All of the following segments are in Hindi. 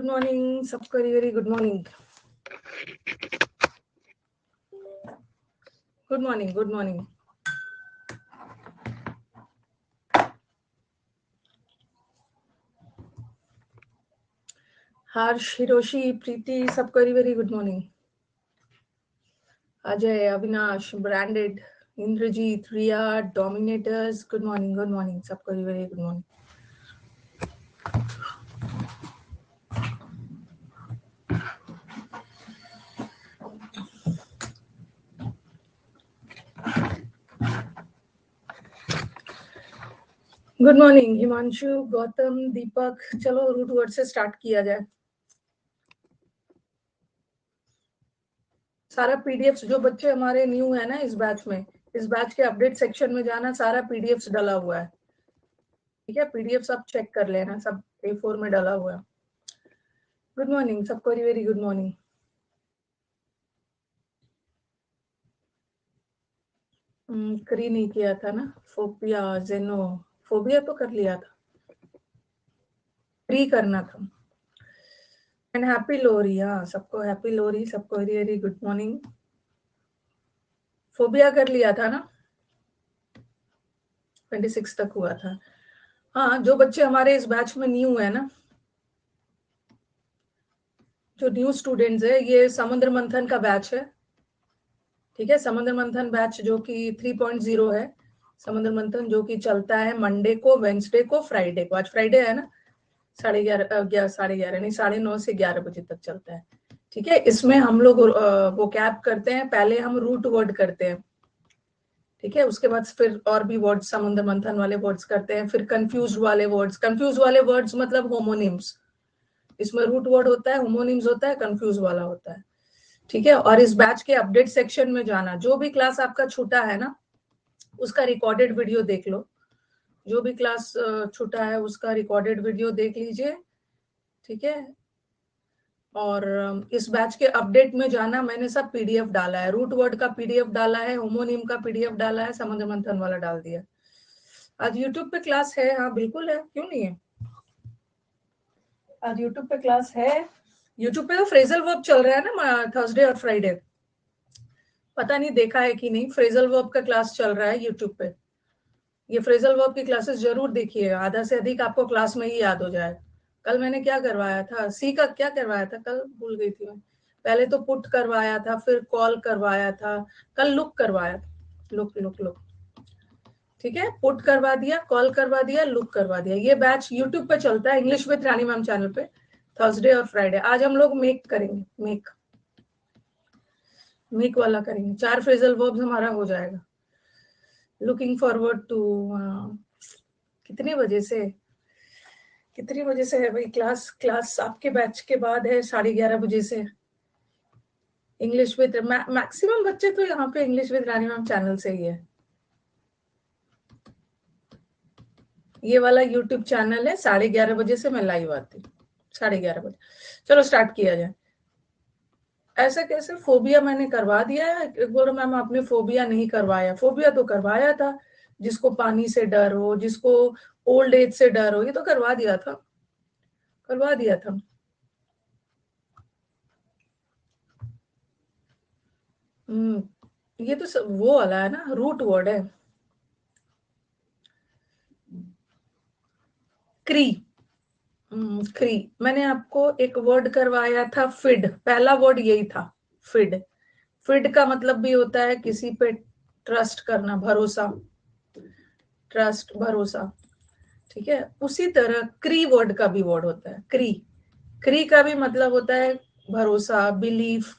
morning, सबको very good morning. Good morning, good morning. Harsh, Hiroshi, Preeti, सबको very good morning. Ajay, Avinash, Branded, Indrajit, Riya, Dominators, good morning, सबको very good morning. Good morning Himanshu, Gautam, Deepak. चलो रूट वर्ड से स्टार्ट किया जाए. सारा पीडीएफ जो बच्चे हमारे न्यू है ना इस बैच में, इस बैच के अपडेट सेक्शन में जाना, सारा पीडीएफ डाला हुआ है. ठीक है, पीडीएफ सब चेक कर लेना, सब A4 में डाला हुआ है. गुड मॉर्निंग सबको वेरी गुड मॉर्निंग. करी नहीं किया था ना, फोबिया जेनो, फोबिया तो कर लिया था, फ्री करना था. And happy Lohri. हाँ, सबको हैप्पी लोहरी, सबको very very good morning. Phobia कर लिया था ना, 26 तक हुआ था. हाँ, जो बच्चे हमारे इस बैच में न्यू है ना, जो न्यू स्टूडेंट्स है, ये समुद्र मंथन का बैच है. ठीक है, समुद्र मंथन बैच जो कि 3.0 है. समुद्र मंथन जो कि चलता है मंडे को, वेंसडे को, फ्राइडे को. आज फ्राइडे है ना, 11:30 नहीं 9:30 से 11 बजे तक चलता है. ठीक है, इसमें हम लोग वो कैप करते हैं. पहले हम रूट वर्ड करते हैं. ठीक है, उसके बाद फिर और भी वर्ड्स, समुद्र मंथन वाले वर्ड्स करते हैं. फिर कंफ्यूज वाले वर्ड्स मतलब होमोनिम्स. इसमें रूट वर्ड होता है, होमोनिम्स होता है, कंफ्यूज वाला होता है. ठीक है, और इस बैच के अपडेट सेक्शन में जाना. जो भी क्लास आपका छूटा है ना, उसका रिकॉर्डेड वीडियो देख लो. जो भी क्लास छूटा है उसका रिकॉर्डेड वीडियो देख लीजिए. ठीक है, और इस बैच के अपडेट में जाना. मैंने सब पीडीएफ डाला है, रूट वर्ड का पीडीएफ डाला है, होमोनिम का पीडीएफ डाला है, समुद्र मंथन वाला डाल दिया. आज यूट्यूब पे क्लास है. हाँ बिल्कुल है, क्यों नहीं है. आज यूट्यूब पे क्लास है. यूट्यूब पे तो फ्रेजल वर्ब चल रहा है ना, थर्सडे और फ्राइडे. पता नहीं देखा है कि नहीं, फ्रेजल वर्ब का क्लास चल रहा है यूट्यूब पे. ये फ्रेजल वर्ब की क्लासेस जरूर देखिए, आधा से अधिक आपको क्लास में ही याद हो जाए. कल मैंने क्या करवाया था, सी का क्या करवाया था कल, भूल गई थी मैं. पहले तो पुट करवाया था, फिर कॉल करवाया था, कल लुक करवाया था. Look look look. ठीक है, पुट करवा दिया, कॉल करवा दिया, लुक करवा दिया. ये बैच यूट्यूब पे चलता है, English with Rani ma'am channel पे, थर्सडे और फ्राइडे. आज हम लोग मेक करेंगे, मेक वाला करेंगे. 4 फ्रेजल वर्ब्स हमारा हो जाएगा. Looking forward to. कितने बजे से है भाई क्लास आपके बैच के बाद है, 11:30 बजे से. इंग्लिश विद मैक्सिमम बच्चे तो यहाँ पे English with Rani ma'am channel से ही है. ये वाला यूट्यूब चैनल है, 11:30 बजे से मैं लाइव आती हूँ, 11:30 बजे. चलो स्टार्ट किया जाए. ऐसा कैसे, फोबिया मैंने करवा दिया है. बोलो मैम आपने फोबिया नहीं करवाया. फोबिया तो करवाया था. जिसको पानी से डर हो, जिसको ओल्ड एज से डर हो, ये तो करवा दिया था. ये तो वो वाला है ना, रूट वर्ड है. क्री. मैंने आपको एक वर्ड करवाया था, फिड. पहला वर्ड यही था, फिड. फिड का मतलब भी होता है किसी पे ट्रस्ट करना, भरोसा. ठीक है, उसी तरह क्री वर्ड का भी वर्ड होता है, क्री का भी मतलब होता है भरोसा, बिलीफ,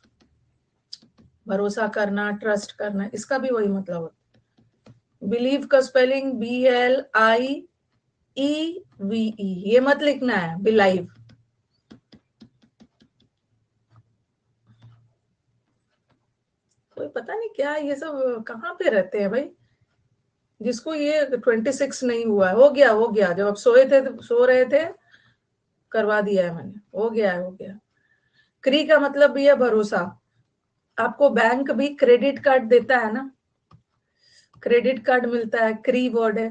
भरोसा करना, ट्रस्ट करना. इसका भी वही मतलब होता है. बिलीव का स्पेलिंग BLIEVE, ये मत लिखना है बिलाइव. कोई पता नहीं क्या ये सब कहाँ पे रहते हैं भाई. जिसको ये 26 नहीं हुआ है, हो गया. जब आप सो रहे थे करवा दिया है मैंने. हो गया. क्री का मतलब भी है भरोसा. आपको बैंक भी क्रेडिट कार्ड देता है ना, क्रेडिट कार्ड मिलता है, क्री वर्ड है.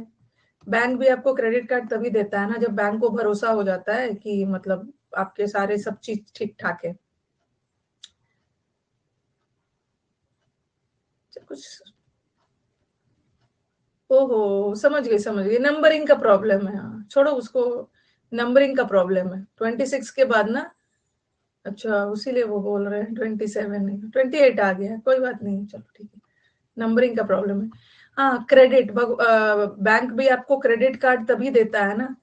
बैंक भी आपको क्रेडिट कार्ड तभी देता है ना, जब बैंक को भरोसा हो जाता है कि मतलब आपके सारे सब चीज ठीक ठाक है। कुछ ओहो, समझ गई, नंबरिंग का प्रॉब्लम है। हाँ छोड़ो उसको, नंबरिंग का प्रॉब्लम है 26 के बाद ना। अच्छा उसीलिए वो बोल रहे हैं 27 नहीं 28 आ गया है, कोई बात नहीं, चलो ठीक है, नंबरिंग का प्रॉब्लम है। हाँ क्रेडिट, बैंक भी आपको क्रेडिट कार्ड तभी देता है ना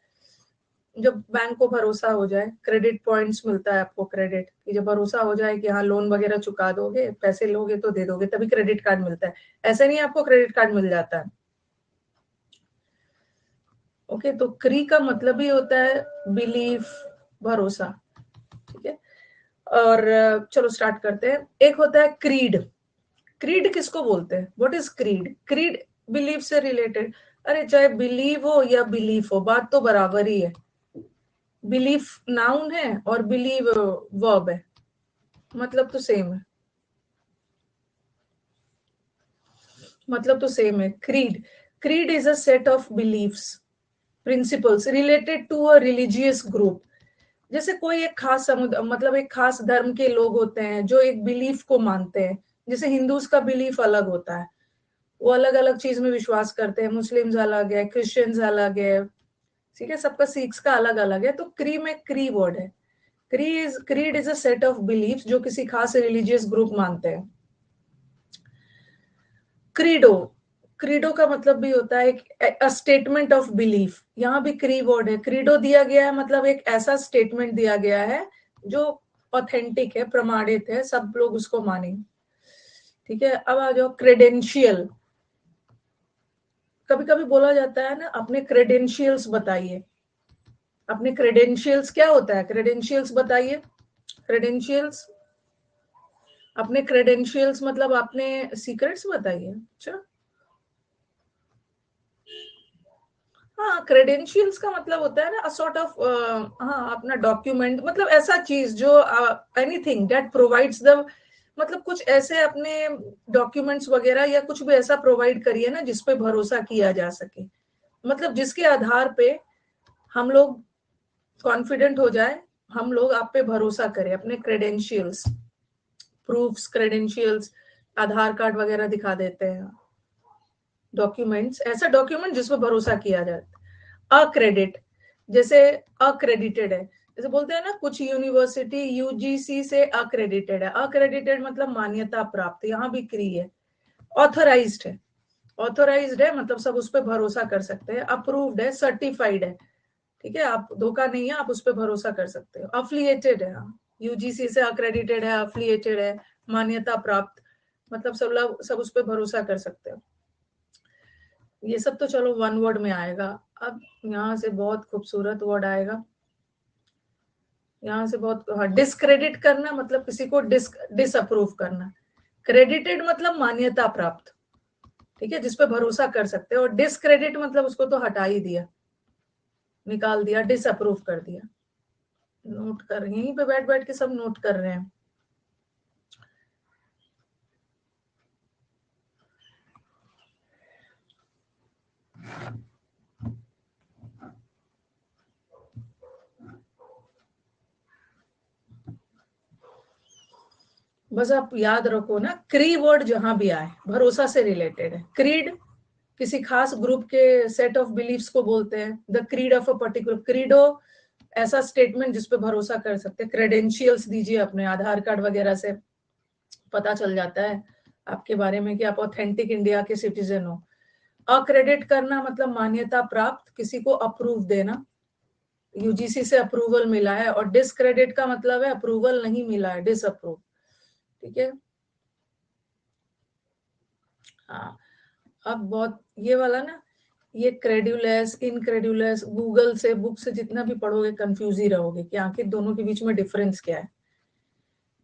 जब बैंक को भरोसा हो जाए, क्रेडिट पॉइंट्स मिलता है आपको, क्रेडिट कि जब भरोसा हो जाए कि हाँ लोन वगैरह चुका दोगे, पैसे लोगे तो दे दोगे, तभी क्रेडिट कार्ड मिलता है, ऐसे नहीं आपको क्रेडिट कार्ड मिल जाता है। ओके, तो क्री का मतलब ही होता है बिलीफ, भरोसा, ठीक है। और चलो स्टार्ट करते हैं। एक होता है क्रीड। क्रीड किसको बोलते हैं, what is creed? Creed belief से रिलेटेड। अरे चाहे बिलीव हो या बिलीफ हो, बात तो बराबर ही है। बिलीफ नाउन है और बिलीव वर्ब है, मतलब तो सेम है, मतलब तो सेम है। Creed, creed is a set of beliefs, principles related to a religious group. जैसे कोई एक खास समुदाय, मतलब एक खास धर्म के लोग होते हैं जो एक बिलीफ को मानते हैं। जैसे हिंदूज का बिलीफ अलग होता है, वो अलग अलग चीज में विश्वास करते हैं, मुस्लिम्स अलग है, क्रिश्चियंस अलग है, ठीक है, सबका सिख्स का अलग अलग है। तो क्री में क्री वर्ड है। Creed is a set of belief जो किसी खास रिलीजियस ग्रुप मानते हैं। क्रीडो, क्रीडो का मतलब भी होता है एक स्टेटमेंट ऑफ बिलीफ। यहाँ भी क्री वर्ड है, क्रीडो दिया गया है, मतलब एक ऐसा स्टेटमेंट दिया गया है जो ऑथेंटिक है, प्रमाणित है, सब लोग उसको मानेंगे, ठीक है। अब आ जाओ क्रेडेंशियल। कभी कभी बोला जाता है ना, अपने क्रेडेंशियल्स बताइए। अपने क्रेडेंशियल्स क्या होता है, क्रेडेंशियल्स बताइए। क्रेडेंशियल्स, अपने क्रेडेंशियल्स मतलब अपने सीक्रेट्स बताइए। अच्छा, हाँ क्रेडेंशियल्स का मतलब होता है ना सॉर्ट ऑफ, हाँ अपना डॉक्यूमेंट, मतलब ऐसा चीज जो एनीथिंग दैट प्रोवाइड्स द, मतलब कुछ ऐसे अपने डॉक्यूमेंट्स वगैरह या कुछ भी ऐसा प्रोवाइड करिए ना जिसपे भरोसा किया जा सके, मतलब जिसके आधार पे हम लोग कॉन्फिडेंट हो जाए, हम लोग आप पे भरोसा करें। अपने क्रेडेंशियल्स, प्रूफ्स, क्रेडेंशियल्स, आधार कार्ड वगैरह दिखा देते हैं, डॉक्यूमेंट्स, ऐसा डॉक्यूमेंट जिस पर भरोसा किया जाए। अक्रेडिट, जैसे अक्रेडिटेड है, जैसे बोलते हैं ना कुछ यूनिवर्सिटी यूजीसी से अक्रेडिटेड है, अक्रेडिटेड मतलब मान्यता प्राप्त, यहाँ भी क्री है। ऑथराइज्ड है, ऑथराइज्ड है मतलब सब उस पर भरोसा कर सकते हैं। अप्रूव्ड है, सर्टिफाइड है, ठीक है, आप धोखा नहीं है, आप उस पर भरोसा कर सकते हो। अफिलिएटेड है, यूजीसी से अक्रेडिटेड है, अफिलिएटेड है, मान्यता प्राप्त, मतलब सब लोग सब उस पर भरोसा कर सकते हो। ये सब तो चलो वन वर्ड में आएगा। अब यहाँ से बहुत खूबसूरत वर्ड आएगा, यहाँ से बहुत, हाँ, डिस्क्रेडिट करना मतलब किसी को डिसअप्रूव करना। क्रेडिटेड मतलब मान्यता प्राप्त, ठीक है, जिसपे भरोसा कर सकते हो। और डिसक्रेडिट मतलब उसको तो हटा ही दिया, निकाल दिया, डिसअप्रूव कर दिया। नोट कर, यहीं पे बैठ बैठ के सब नोट कर रहे हैं। बस आप याद रखो ना, क्री वर्ड जहां भी आए भरोसा से रिलेटेड है। क्रीड किसी खास ग्रुप के सेट ऑफ बिलीफ्स को बोलते हैं। The creed of a particular, credo ऐसा स्टेटमेंट जिसपे भरोसा कर सकते हैं। क्रेडेंशियल्स दीजिए, अपने आधार कार्ड वगैरह से पता चल जाता है आपके बारे में कि आप ऑथेंटिक इंडिया के सिटीजन हो। अक्रेडिट करना मतलब मान्यता प्राप्त, किसी को अप्रूव देना, यूजीसी से अप्रूवल मिला है। और डिसक्रेडिट का मतलब है अप्रूवल नहीं मिला है, डिसअप्रूव, ठीक है। हाँ, अब बहुत ये वाला ना, ये क्रेड्यूलेस, इनक्रेड्यूलेस, गूगल से बुक से जितना भी पढ़ोगे कंफ्यूज ही रहोगे कि आखिर दोनों के बीच में डिफरेंस क्या है।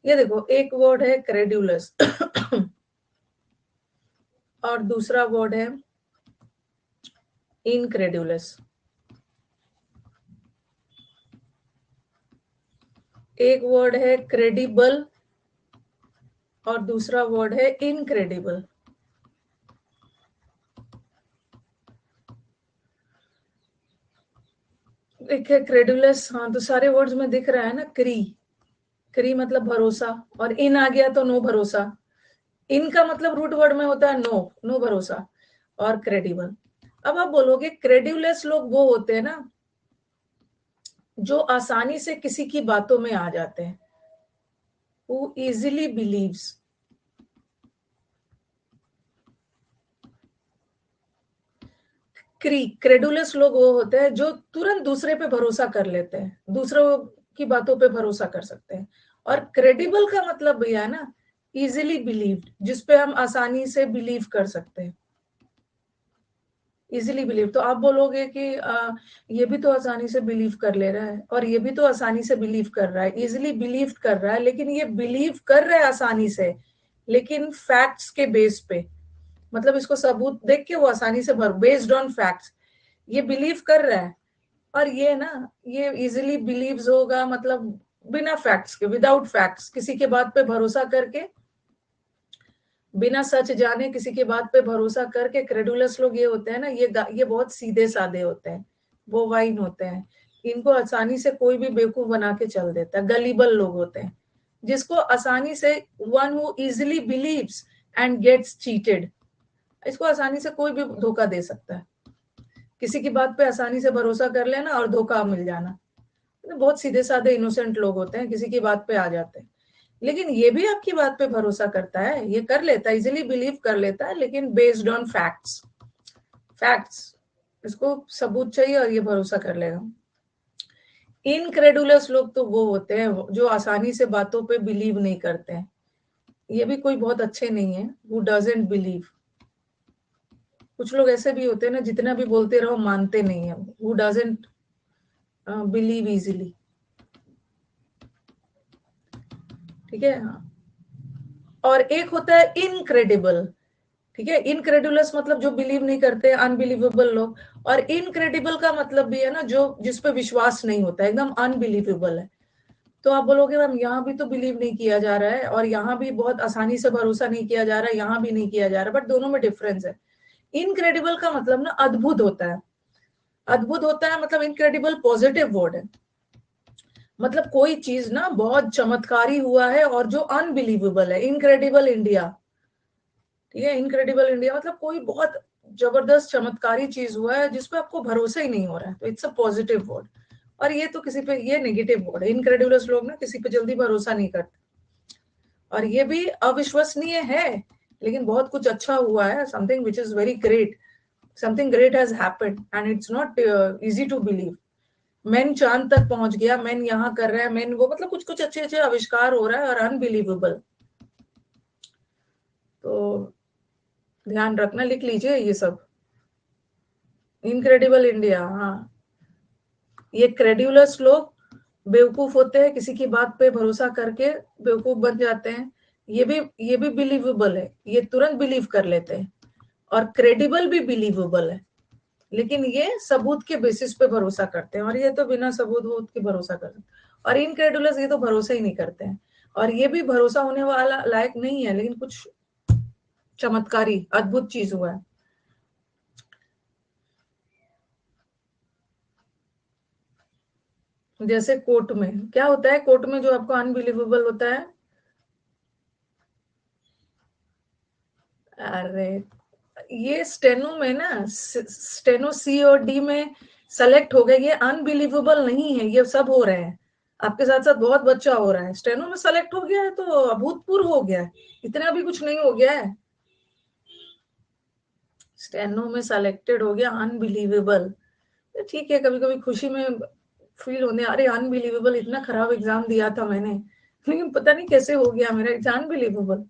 ये देखो, एक वर्ड है क्रेड्यूलस और दूसरा वर्ड है इनक्रेड्यूलस। एक वर्ड है क्रेडिबल और दूसरा वर्ड है इनक्रेडिबल। एक है क्रेडुलस, हाँ तो सारे वर्ड्स में दिख रहा है ना, क्री मतलब भरोसा, और इन आ गया तो नो भरोसा। इन का मतलब रूट वर्ड में होता है नो भरोसा, और क्रेडिबल। अब आप बोलोगे क्रेडुलस लोग वो होते हैं ना जो आसानी से किसी की बातों में आ जाते हैं, who easily believes। क्रेडुलस लोग वो होते हैं जो तुरंत दूसरे पे भरोसा कर लेते हैं, दूसरों की बातों पे भरोसा कर सकते हैं। और क्रेडिबल का मतलब भैया है ना इजिली बिलीव्ड, जिसपे हम आसानी से बिलीव कर सकते हैं, इजिली बिलीव। तो आप बोलोगे कि ये भी तो आसानी से बिलीव कर ले रहा है और ये भी तो आसानी से बिलीव कर रहा है, इजिली बिलीव कर रहा है, लेकिन ये बिलीव कर रहा है आसानी से, लेकिन फैक्ट्स के बेस पे, मतलब इसको सबूत देख के वो आसानी से बेस्ड ऑन फैक्ट्स ये बिलीव कर रहा है। और ये ना ये इजिली बिलीव्स होगा मतलब बिना फैक्ट्स के, विदाउट फैक्ट्स, किसी के बात पे भरोसा करके, बिना सच जाने किसी के बात पे भरोसा करके। क्रेडुलस लोग ये होते हैं ना, ये बहुत सीधे साधे होते हैं, बोवाइन होते हैं, इनको आसानी से कोई भी बेवकूफ बना के चल देता है। गलीबल लोग होते हैं जिसको आसानी से, one who easily believes and gets cheated, इसको आसानी से कोई भी धोखा दे सकता है। किसी की बात पे आसानी से भरोसा कर लेना और धोखा मिल जाना। तो बहुत सीधे साधे इनोसेंट लोग होते हैं, किसी की बात पे आ जाते हैं। लेकिन ये भी आपकी बात पे भरोसा करता है, ये कर लेता है, इजिली बिलीव कर लेता है, लेकिन बेस्ड ऑन फैक्ट्स, फैक्ट्स, इसको सबूत चाहिए और ये भरोसा कर लेगा। इनक्रेडुलस लोग तो वो होते हैं जो आसानी से बातों पे बिलीव नहीं करते हैं, ये भी कोई बहुत अच्छे नहीं है, हु डजंट बिलीव। कुछ लोग ऐसे भी होते हैं ना, जितना भी बोलते रहो मानते नहीं है, हु डजंट बिलीव इजीली। ठीक है, हाँ। और एक होता है इनक्रेडिबल, ठीक है, इनक्रेडुलस मतलब जो बिलीव नहीं करते, अनबिलीवेबल लोग। और इनक्रेडिबल का मतलब भी है ना जो जिसपे विश्वास नहीं होता, एकदम अनबिलीवेबल है। तो आप बोलोगे मैम यहाँ भी तो बिलीव नहीं किया जा रहा है और यहाँ भी बहुत आसानी से भरोसा नहीं किया जा रहा है, यहाँ भी नहीं किया जा रहा, बट दोनों में डिफरेंस है। इनक्रेडिबल का मतलब ना अद्भुत होता है, अद्भुत होता है मतलब इनक्रेडिबल पॉजिटिव वर्ड है, मतलब कोई चीज ना बहुत चमत्कारी हुआ है और जो अनबिलीवेबल है। इनक्रेडिबल इंडिया, ठीक है, इनक्रेडिबल इंडिया मतलब कोई बहुत जबरदस्त चमत्कारी चीज हुआ है जिसपे आपको भरोसा ही नहीं हो रहा है, तो इट्स अ पॉजिटिव वर्ड। और ये तो किसी पे, ये नेगेटिव वर्ड है। इनक्रेडिबलस लोग ना किसी पे जल्दी भरोसा नहीं करते, और ये भी अविश्वसनीय है, लेकिन बहुत कुछ अच्छा हुआ है, something which is very great, something great has happened and it's not easy to believe. Man चांद तक पहुंच गया, मैन यहाँ कर रहा है, मैन वो, मतलब कुछ कुछ अच्छे अच्छे आविष्कार हो रहा है और अनबिलीवेबल। तो ध्यान रखना, लिख लीजिए ये सब। इनक्रेडिबल इंडिया, हाँ। ये क्रेड्यूलस लोग बेवकूफ होते हैं, किसी की बात पे भरोसा करके बेवकूफ बन जाते हैं। ये भी बिलीवेबल है, ये तुरंत बिलीव कर लेते हैं। और क्रेडिबल भी बिलीवेबल है, लेकिन ये सबूत के बेसिस पे भरोसा करते हैं, और ये तो बिना सबूत के भरोसा करते हैं। और इनक्रेडुलस ये तो भरोसा ही नहीं करते हैं, और ये भी भरोसा होने वाला लायक नहीं है, लेकिन कुछ चमत्कारी अद्भुत चीज हुआ है। जैसे कोर्ट में क्या होता है, कोर्ट में जो आपको अनबिलीवेबल होता है, अरे ये स्टेनो में ना, स्टेनो सी और डी में सेलेक्ट हो गए, ये अनबिलीवेबल नहीं है, ये सब हो रहे हैं आपके साथ साथ, बहुत बच्चा हो रहा है। स्टेनो में सेलेक्ट हो गया है तो अभूतपूर्व हो गया है, इतना भी कुछ नहीं हो गया है। स्टेनो में सेलेक्टेड हो गया, अनबिलीवेबल। तो ठीक है, कभी कभी खुशी में फील होने, अरे अनबिलीवेबल, इतना खराब एग्जाम दिया था मैंने, लेकिन पता नहीं कैसे हो गया मेरा, इट्स अनबिलीवेबल।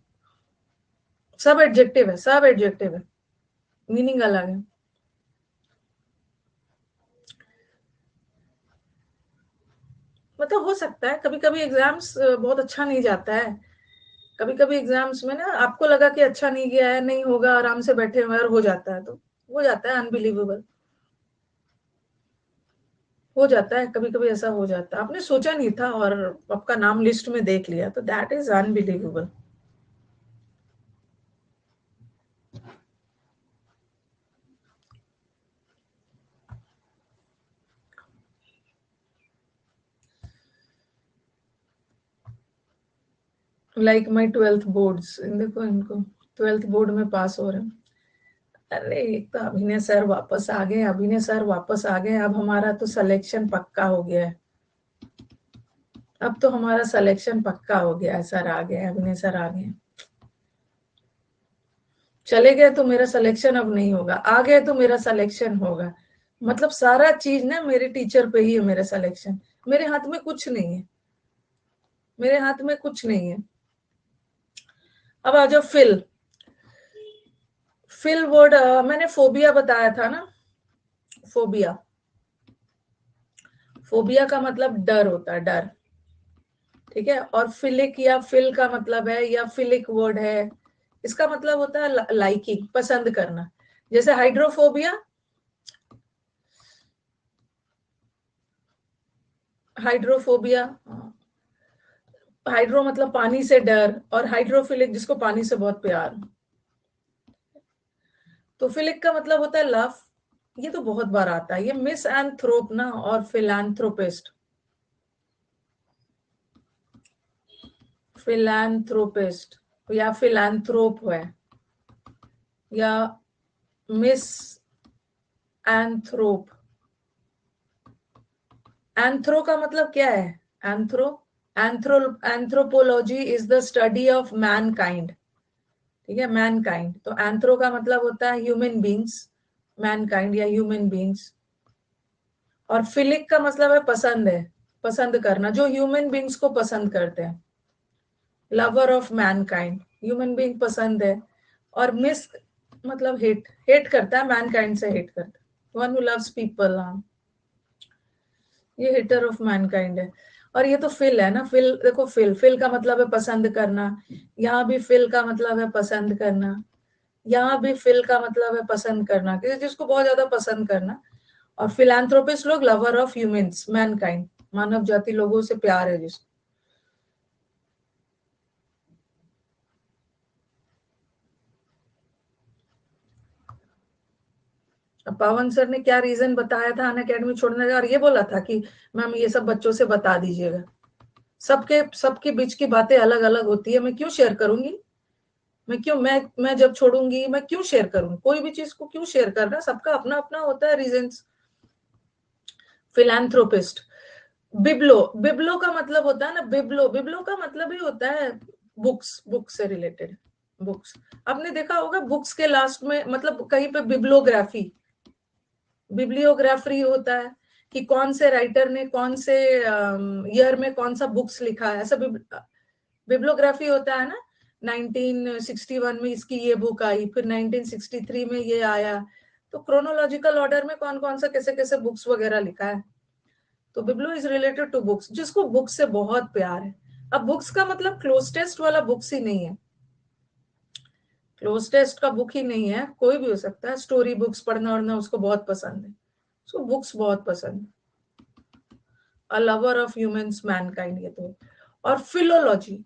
सब एडजेक्टिव है, सब एडजेक्टिव है, मीनिंग अलग है। मतलब हो सकता है कभी कभी एग्जाम्स बहुत अच्छा नहीं जाता है, कभी कभी एग्जाम्स में ना आपको लगा कि अच्छा नहीं गया है, नहीं होगा, आराम से बैठे हुए और हो जाता है, तो हो जाता है अनबिलीवेबल, हो जाता है, कभी कभी ऐसा हो जाता है, आपने सोचा नहीं था और आपका नाम लिस्ट में देख लिया, तो that is unbelievable. Like my 12th boards, देखो इनको 12th बोर्ड में पास हो रहे हैं। अरे एक तो अभिनय सर वापस आ गए, अभिनय सर वापस आ गए, अब हमारा तो सिलेक्शन पक्का हो गया है। अब तो हमारा सिलेक्शन पक्का हो गया है, सर आ गए, अभिनय सर आ गए। चले गए तो मेरा सिलेक्शन अब नहीं होगा, आ गए तो मेरा सिलेक्शन होगा। मतलब सारा चीज ना मेरे टीचर पे ही है, मेरा सिलेक्शन। मेरे हाथ में कुछ नहीं है, मेरे हाथ में कुछ नहीं है। अब आ जाओ फिल। फिल वर्ड, मैंने फोबिया बताया था ना, फोबिया। फोबिया का मतलब डर होता है, डर। ठीक है, और फिलिक या फिल का मतलब है, या फिलिक वर्ड है, इसका मतलब होता है लाइकिंग, पसंद करना। जैसे हाइड्रोफोबिया, हाइड्रोफोबिया, हाइड्रो मतलब पानी से डर, और हाइड्रोफिलिक जिसको पानी से बहुत प्यार। तो फिलिक का मतलब होता है लव। ये तो बहुत बार आता है, ये मिस एंथ्रोप ना, और फिलैंथ्रोपिस्ट। फिलैंथ्रोपिस्ट या फिलैंथ्रोप है, या मिस एंथ्रोप। एंथ्रो का मतलब क्या है? Anthro, anthropology is the study of Mankind. ठीक है, मैनकाइंड। तो एंथ्रो का मतलब होता है ह्यूमन बींग्स, मैनकाइंड या ह्यूमन बींग्स। और फिलिक का मतलब है पसंद है, पसंद करना, जो ह्यूमन बींग्स को पसंद करते हैं। Lover of Mankind, human being पसंद है। और मिस मतलब हेट, हेट करता है, मैनकाइंड से हेट करता है, वन हु लव्स पीपल। ये हेटर ऑफ मैनकाइंड है। और ये तो फिल है ना, फिल देखो, फिल, फिल का मतलब है पसंद करना। यहाँ भी फिल का मतलब है पसंद करना, यहाँ भी फिल का मतलब है पसंद करना, किसी चीज को बहुत ज्यादा पसंद करना। और फिलैंथ्रोपिस्ट लोग लवर ऑफ ह्यूमंस, मैनकाइंड, मानव जाति, लोगों से प्यार है जिसको। अब पवन सर ने क्या रीजन बताया था अन अकेडमी छोड़ने का, और ये बोला था कि मैम ये सब बच्चों से बता दीजिएगा। सबके सबके बीच की बातें अलग अलग होती है, मैं क्यों शेयर करूंगी? मैं क्यों, मैं जब छोड़ूंगी मैं क्यों शेयर करूंगी? कोई भी चीज को क्यों शेयर करना, सबका अपना अपना होता है रीजंस। फिलैंथ्रोपिस्ट। बिब्लो, बिब्लो का मतलब होता है ना, बिब्लो, बिब्लो का मतलब ही होता है बुक्स, बुक्स से रिलेटेड, बुक्स। आपने देखा होगा बुक्स के लास्ट में, मतलब कहीं पे बिब्लोग्राफी, बिब्लियोग्राफी होता है कि कौन से राइटर ने कौन से ईयर में कौन सा बुक्स लिखा है, ऐसा बिब्लियोग्राफी होता है ना। 1961 में इसकी ये बुक आई, फिर 1963 में ये आया। तो क्रोनोलॉजिकल ऑर्डर में कौन कौन सा कैसे कैसे बुक्स वगैरह लिखा है। तो बिब्लो इज रिलेटेड टू बुक्स, जिसको बुक्स से बहुत प्यार है। अब बुक्स का मतलब क्लोज टेस्ट वाला बुक्स ही नहीं है, क्लोज टेस्ट का बुक ही नहीं है, कोई भी हो सकता है। स्टोरी बुक्स पढ़ना उड़ना उसको बहुत पसंद है, उसको बुक्स बहुत पसंद है। अ लवर ऑफ ह्यूमंस, मैनकाइंड, ये तो। और फिलोलॉजी,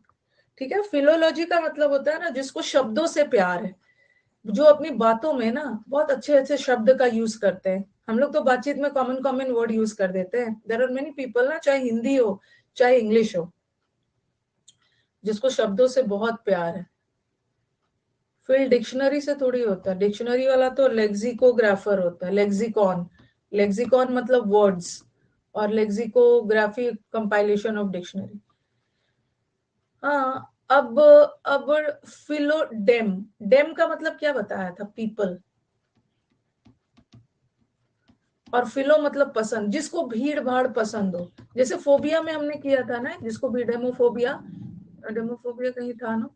ठीक है, फिलोलॉजी का मतलब होता है ना जिसको शब्दों से प्यार है, जो अपनी बातों में ना बहुत अच्छे अच्छे शब्द का यूज करते हैं। हम लोग तो बातचीत में कॉमन कॉमन वर्ड यूज कर देते हैं, देयर आर मेनी पीपल ना, चाहे हिंदी हो चाहे इंग्लिश हो, जिसको शब्दों से बहुत प्यार है। फिर डिक्शनरी से थोड़ी होता है, डिक्शनरी वाला तो लेक्सिकोग्राफर होता है, लेक्सिकॉन। लेक्सिकॉन मतलब वर्ड्स, और लेक्सिकोग्राफी कंपाइलेशन ऑफ डिक्शनरी। हाँ, अब फिलोडेम, डेम का मतलब क्या बताया था? पीपल। और फिलो मतलब पसंद, जिसको भीड़ भाड़ पसंद हो। जैसे फोबिया में हमने किया था ना, जिसको भी, डेमोफोबिया, डेमोफोबिया कहीं था ना,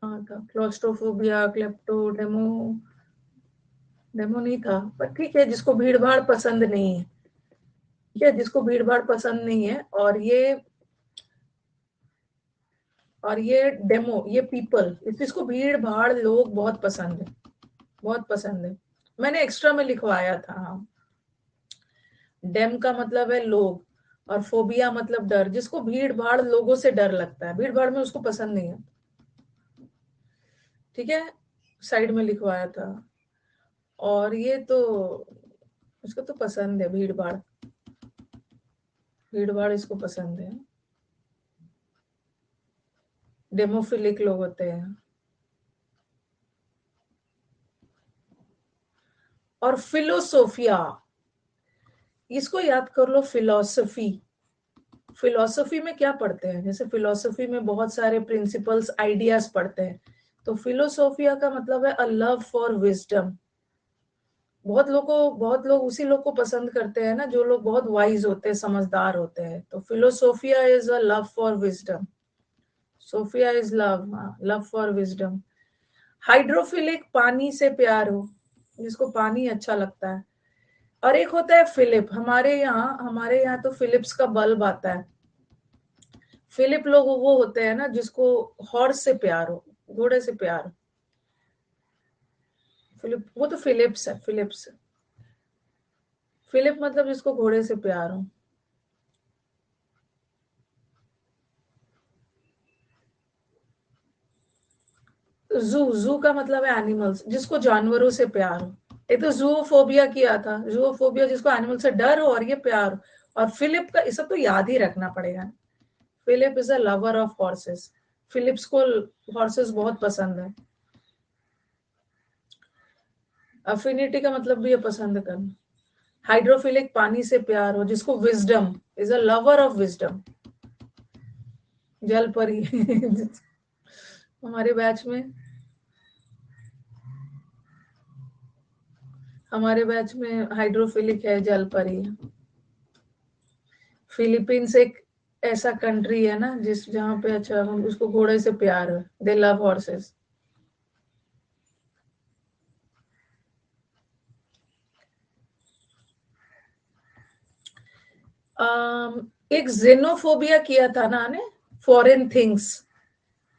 हाँ था, क्लॉस्ट्रोफोबिया, क्लेप्टो डेमो, डेमो नहीं था, पर ठीक है, जिसको भीड़ भाड़ पसंद नहीं है। ठीक है, जिसको भीड़ भाड़ पसंद नहीं है। और ये डेमो, ये पीपल, इसको भीड़ भाड़ लोग बहुत पसंद है, बहुत पसंद है। मैंने एक्स्ट्रा में लिखवाया था, हाँ। डेम का मतलब है लोग, और फोबिया मतलब डर, जिसको भीड़ भाड़ लोगों से डर लगता है, भीड़ भाड़ में उसको पसंद नहीं है। ठीक है, साइड में लिखवाया था। और ये तो उसको तो पसंद है भीड़ भाड़, भीड़ भाड़ इसको पसंद है। डेमोफिलिक लोग होते हैं। और फिलोसोफिया, इसको याद कर लो, फिलोसफी। फिलोसफी में क्या पढ़ते हैं? जैसे फिलोसफी में बहुत सारे प्रिंसिपल्स, आइडियाज पढ़ते हैं। तो फिलोसोफिया का मतलब है अ लव फॉर विजडम। बहुत लोग उसी लोग को पसंद करते हैं ना जो लोग बहुत वाइज होते हैं, समझदार होते हैं। तो philosophia is a love for wisdom. Sophia is love, love for wisdom. Hydrophilic, पानी से प्यार हो, जिसको पानी अच्छा लगता है। और एक होता है फिलिप। हमारे यहाँ तो फिलिप्स का बल्ब आता है। फिलिप लोग वो होते हैं ना जिसको हॉर्स से प्यार हो, घोड़े से प्यार हो। फिलिप, वो तो फिलिप्स है, फिलिप्स। फिलिप मतलब जिसको घोड़े से प्यार हो। जू का मतलब है एनिमल्स, जिसको जानवरों से प्यार हो। ये तो जूफोबिया किया था, जूफोबिया जिसको एनिमल से डर हो और ये प्यार हो। और फिलिप का, ये सब तो याद ही रखना पड़ेगा। Philip is a lover of horses. Philips को हॉर्सेस बहुत पसंद है। अफिनिटी का मतलब भी है पसंद करना। हाइड्रोफिलिक, पानी से प्यार हो, जिसको wisdom, is a lover of wisdom. जल परी हमारे बैच में हमारे बैच में हाइड्रोफिलिक है, जल परी है। फिलीपींस एक ऐसा कंट्री है ना जिस जहाँ पे अच्छा उसको घोड़े से प्यार है। दे लव हॉर्सेस। एक जेनोफोबिया किया था ना ने, फॉरेन थिंग्स,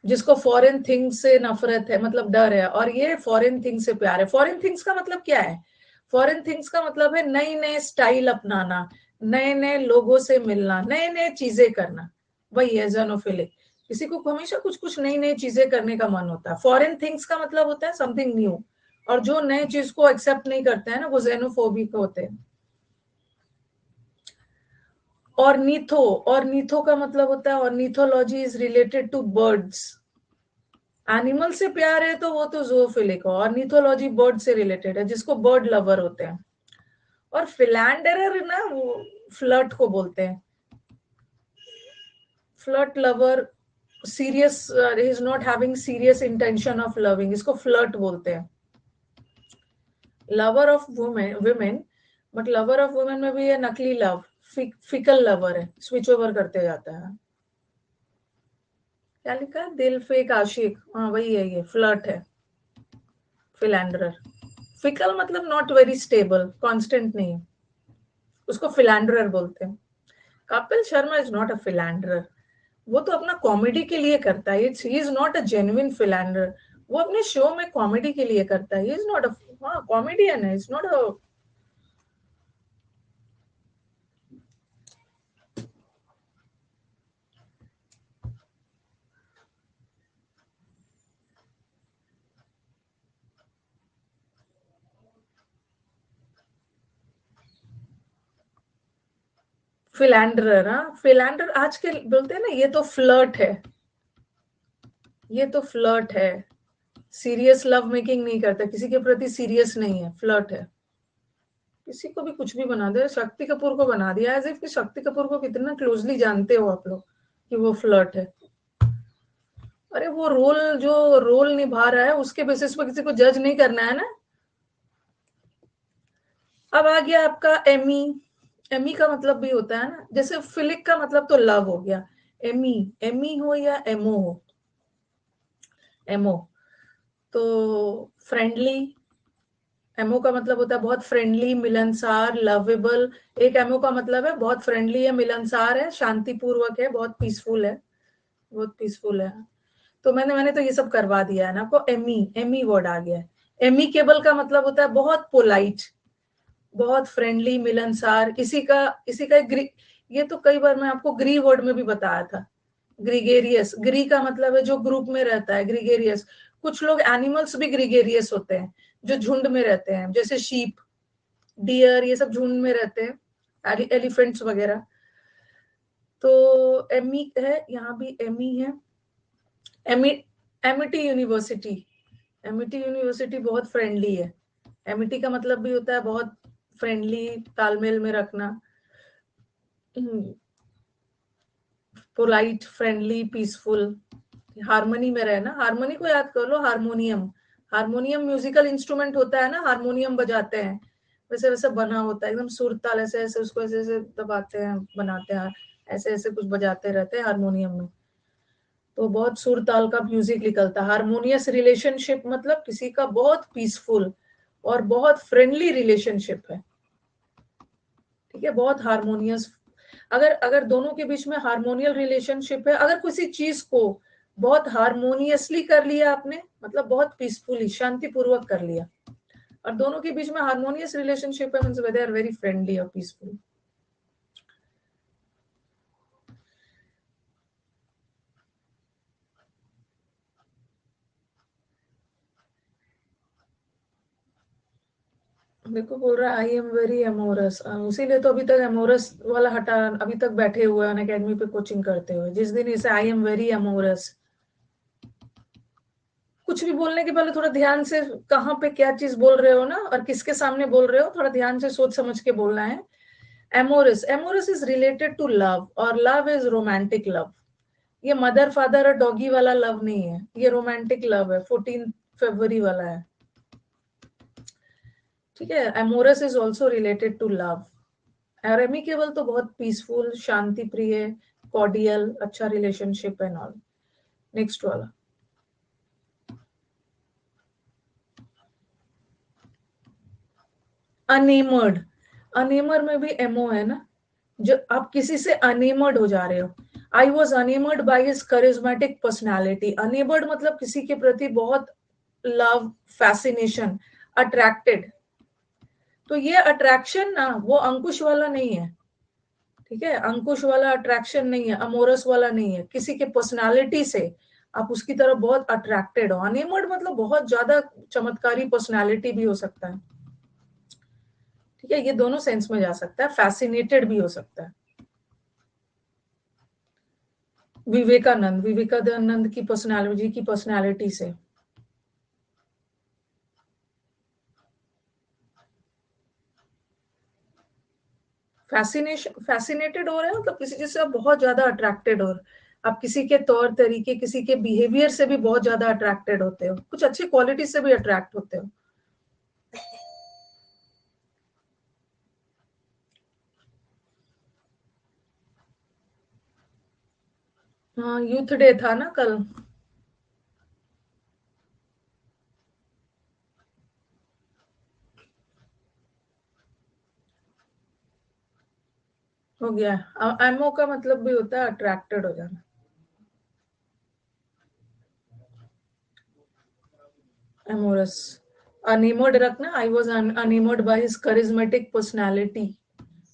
जिसको फॉरेन थिंग्स से नफरत है, मतलब डर है। और ये फॉरेन थिंग्स से प्यार है। फॉरेन थिंग्स का मतलब क्या है? फॉरेन थिंग्स का मतलब है नई नए स्टाइल अपनाना, नए नए लोगों से मिलना, नए नए चीजें करना। वही है जेनोफिलिक। किसी को हमेशा कुछ कुछ नई नई चीजें करने का मन होता है। फॉरेन थिंग्स का मतलब होता है समथिंग न्यू। और जो नए चीज को एक्सेप्ट नहीं करते हैं ना, वो जेनोफोबिक होते हैं। और नीथो का मतलब होता है, ornithology is related to birds. Animal से प्यार है तो वो तो जूफिलिक हो। ऑर्निथोलॉजी बर्ड से रिलेटेड है, जिसको बर्ड लवर होते हैं। और फिलैंडरर ना, वो फ्लर्ट को बोलते हैं। Flirt lover, serious, he is not having serious intention of loving, इसको फ्लर्ट बोलते हैं। Lover of women women, but lover of women में भी ये नकली लव, फिकल लवर है, स्विच ओवर करते जाता है। क्या लिखा है? दिल फेक आशिक, हाँ वही है, ये फ्लर्ट है, फिलैंडरर। फिकल मतलब नॉट वेरी स्टेबल, कांस्टेंट नहीं, उसको फिलैंडरर बोलते हैं। Kapil Sharma is not a philanderer. वो तो अपना कॉमेडी के लिए करता है। It's he is not a genuine philanderer. वो अपने शो में कॉमेडी के लिए करता है। ही इज नॉट अ, हाँ कॉमेडियन है, इज नॉट अ फिलैंडरर। हाँ फिलैंडर आज के बोलते हैं ना, ये तो फ्लर्ट है, ये तो फ्लर्ट है। सीरियस लव मेकिंग नहीं करता, किसी के प्रति सीरियस नहीं है, फ्लर्ट है। किसी को भी कुछ भी बना दे। शक्ति कपूर को बना दिया एज इफ कि शक्ति कपूर को कितना क्लोजली जानते हो आप लोग कि वो फ्लर्ट है। अरे वो रोल निभा रहा है, उसके बेसिस पर किसी को जज नहीं करना है ना। अब आ गया आपका एमी। एमी का मतलब भी होता है ना, जैसे फिलिक का मतलब तो लव हो गया। एमी, एमी हो या एमओ हो, एमओ तो फ्रेंडली। एमओ का मतलब होता है बहुत फ्रेंडली, मिलनसार, लवेबल। एक एमओ का मतलब है बहुत फ्रेंडली है, मिलनसार है, शांतिपूर्वक है, बहुत पीसफुल है, बहुत पीसफुल है। तो मैंने तो ये सब करवा दिया है ना आपको। एमी, एमी वर्ड आ गया है। एमिकेबल का मतलब होता है बहुत पोलाइट, बहुत फ्रेंडली, मिलनसार। इसी का ये तो कई बार मैं आपको ग्री वर्ड में भी बताया था। ग्रीगेरियस, ग्री का मतलब है जो ग्रुप में रहता है, ग्रीगेरियस। कुछ लोग एनिमल्स भी ग्रीगेरियस होते हैं, जो झुंड में रहते हैं, जैसे शीप, डियर, ये सब झुंड में रहते हैं, एलिफेंट्स वगैरह। तो एमी है, यहाँ भी एमी है। एमिटी यूनिवर्सिटी, एमिटी यूनिवर्सिटी बहुत फ्रेंडली है। एमिटी का मतलब भी होता है बहुत फ्रेंडली, तालमेल में रखना, पोलाइट, फ्रेंडली, पीसफुल, हारमोनी में रहना। हारमोनी को याद कर लो, हारमोनियम, हारमोनियम म्यूजिकल इंस्ट्रूमेंट होता है ना, हारमोनियम बजाते हैं वैसे वैसे बना होता है, एकदम सुर ताल ऐसे ऐसे उसको ऐसे ऐसे दबाते हैं, बनाते हैं, ऐसे ऐसे कुछ बजाते रहते हैं हारमोनियम में, तो बहुत सुर ताल का म्यूजिक निकलता है। हारमोनियस रिलेशनशिप मतलब किसी का बहुत पीसफुल और बहुत फ्रेंडली रिलेशनशिप है, ठीक है, बहुत हारमोनियस। अगर अगर दोनों के बीच में हारमोनियल रिलेशनशिप है, अगर किसी चीज को बहुत हारमोनियसली कर लिया आपने, मतलब बहुत पीसफुली, शांतिपूर्वक कर लिया, और दोनों के बीच में हारमोनियस रिलेशनशिप है, means they are very friendly और पीसफुल। देखो बोल रहा है आई एम वेरी एमोरस, इसीलिए तो अभी तक एमोरस वाला हटा, अभी तक बैठे हुए हैं अकेडमी पे कोचिंग करते हुए। जिस दिन इसे आई एम वेरी एमोरस, कुछ भी बोलने के पहले थोड़ा ध्यान से कहाँ पे क्या चीज बोल रहे हो ना, और किसके सामने बोल रहे हो, थोड़ा ध्यान से सोच समझ के बोलना है। Amorous, amorous is related to love, और लव इज रोमांटिक लव। ये मदर फादर और डॉगी वाला लव नहीं है, ये रोमांटिक लव है, 14 फरवरी वाला है, ठीक है। Amorous is also related to love, और एमिकेबल तो बहुत पीसफुल, शांति प्रिय, कॉर्डियल, अच्छा रिलेशनशिप एंड ऑल। नेक्स्ट वाला, अनेमर्ड, अनेमर में भी एमओ है ना, जो आप किसी से अनेमर्ड हो जा रहे हो। I was enamoured by his charismatic personality, enamoured मतलब किसी के प्रति बहुत लव, फैसिनेशन, अट्रैक्टेड। तो ये अट्रैक्शन ना वो अंकुश वाला नहीं है, ठीक है, अंकुश वाला अट्रैक्शन नहीं है, अमोरस वाला नहीं है, किसी के पर्सनालिटी से आप उसकी तरफ बहुत अट्रैक्टेड हो। अनेमर्ड मतलब बहुत ज्यादा चमत्कारी पर्सनालिटी भी हो सकता है, ठीक है, ये दोनों सेंस में जा सकता है, फैसिनेटेड भी हो सकता है। विवेकानंद, विवेकानंद की पर्सनालिटी, जी की पर्सनालिटी से फैसिनेशन, फैसिनेटेड हो रहे हैं मतलब किसी चीज से आप बहुत ज्यादा अट्रैक्टेड हो, आप किसी के तौर तरीके, किसी के बिहेवियर से भी बहुत ज्यादा अट्रैक्टेड होते हो, कुछ अच्छी क्वालिटी से भी अट्रैक्ट होते हो। हाँ, यूथ डे था ना कल। हो गया। एमओ का मतलब भी होता है अट्रैक्टेड हो जाना। एमोरस, अनिमोड रखना, I was enamoured by his charismatic personality.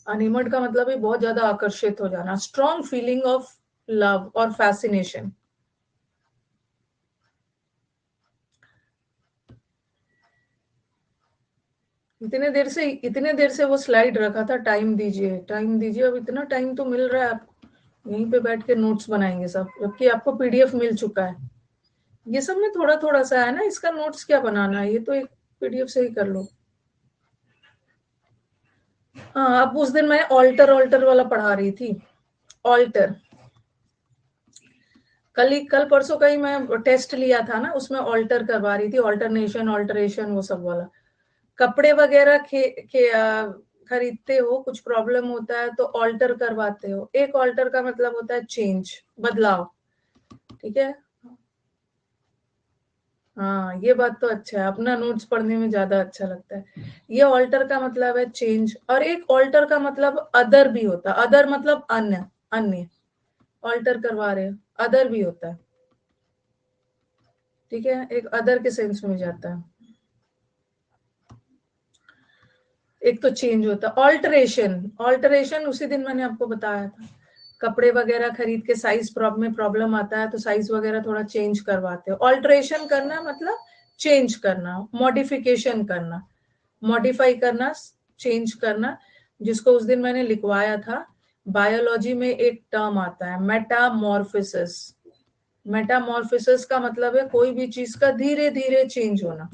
Enamoured का मतलब है बहुत ज्यादा आकर्षित हो जाना, स्ट्रॉन्ग फीलिंग ऑफ लव और फैसिनेशन। इतने देर से वो स्लाइड रखा था, टाइम दीजिए टाइम दीजिए, अब इतना टाइम तो मिल रहा है, आप यहीं पे बैठ के नोट्स बनाएंगे सब, जबकि आपको पीडीएफ मिल चुका है। ये सब में थोड़ा थोड़ा सा है ना, इसका नोट्स क्या बनाना है, ये तो एक पीडीएफ से ही कर लो। हाँ, अब उस दिन मैं ऑल्टर ऑल्टर वाला पढ़ा रही थी, ऑल्टर, कल परसों का ही मैं टेस्ट लिया था ना, उसमें ऑल्टर करवा रही थी, ऑल्टरनेशन, ऑल्टरेशन, वो सब वाला। कपड़े वगैरह खरीदते हो, कुछ प्रॉब्लम होता है तो ऑल्टर करवाते हो, एक ऑल्टर का मतलब होता है चेंज, बदलाव, ठीक है। हाँ, ये बात तो अच्छा है, अपना नोट्स पढ़ने में ज्यादा अच्छा लगता है। ये ऑल्टर का मतलब है चेंज, और एक ऑल्टर का मतलब अदर भी होता है, अदर मतलब अन्य, अन्य, ऑल्टर करवा रहे हो, अदर भी होता है, ठीक है, एक अदर के सेंस में जाता है। एक तो चेंज होता है, ऑल्टरेशन, ऑल्टरेशन उसी दिन मैंने आपको बताया था, कपड़े वगैरह खरीद के साइज में प्रॉब्लम आता है तो साइज वगैरह थोड़ा चेंज करवाते हो। ऑल्टरेशन करना मतलब चेंज करना, मॉडिफिकेशन करना, मॉडिफाई करना, चेंज करना, जिसको उस दिन मैंने लिखवाया था। बायोलॉजी में एक टर्म आता है मेटामॉर्फोसिस, मेटामॉर्फोसिस का मतलब है कोई भी चीज का धीरे धीरे चेंज होना।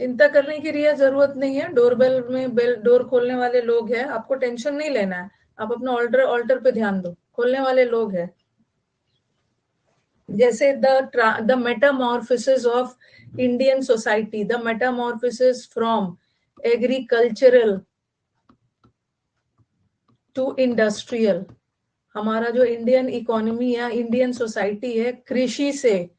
चिंता करने की रिया जरूरत नहीं है, डोरबेल में बेल डोर खोलने वाले लोग हैं, आपको टेंशन नहीं लेना है, आप अपना ऑल्टर ऑल्टर पे ध्यान दो, खोलने वाले लोग हैं। जैसे the metamorphosis of Indian society, the metamorphosis from agricultural to industrial. हमारा जो इंडियन इकोनॉमी या इंडियन सोसाइटी है कृषि से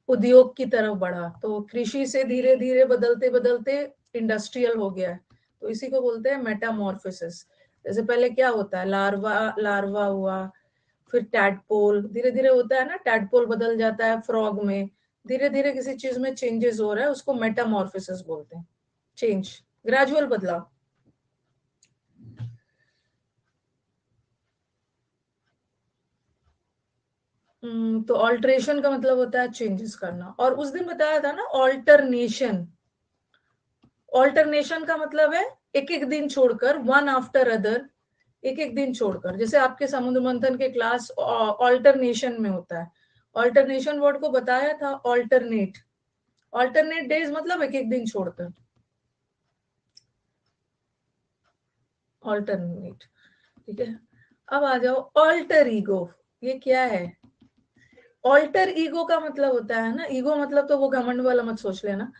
उद्योग की तरफ बढ़ा, तो कृषि से धीरे धीरे बदलते बदलते इंडस्ट्रियल हो गया है, तो इसी को बोलते हैं मेटामॉर्फोसिस। जैसे पहले क्या होता है, लार्वा लार्वा हुआ, फिर टैडपोल, धीरे धीरे होता है ना, टैडपोल बदल जाता है फ्रॉग में, धीरे धीरे किसी चीज में चेंजेस हो रहा है, उसको मेटामॉर्फोसिस बोलते हैं। चेंज, ग्रेजुअल बदलाव। तो ऑल्टरेशन का मतलब होता है चेंजेस करना, और उस दिन बताया था ना ऑल्टरनेशन। ऑल्टरनेशन का मतलब है एक एक दिन छोड़कर, वन आफ्टर अदर, एक एक दिन छोड़कर। जैसे आपके समुद्र मंथन के क्लास ऑल्टरनेशन में होता है, ऑल्टरनेशन वर्ड को बताया था ऑल्टरनेट। ऑल्टरनेट डेज मतलब एक एक दिन छोड़कर, ऑल्टरनेट। ठीक है, अब आ जाओ ऑल्टर ईगो। ये क्या है? ऑल्टर ईगो का मतलब होता है ना, ईगो मतलब तो वो घमंड वाला मत सोच लेना,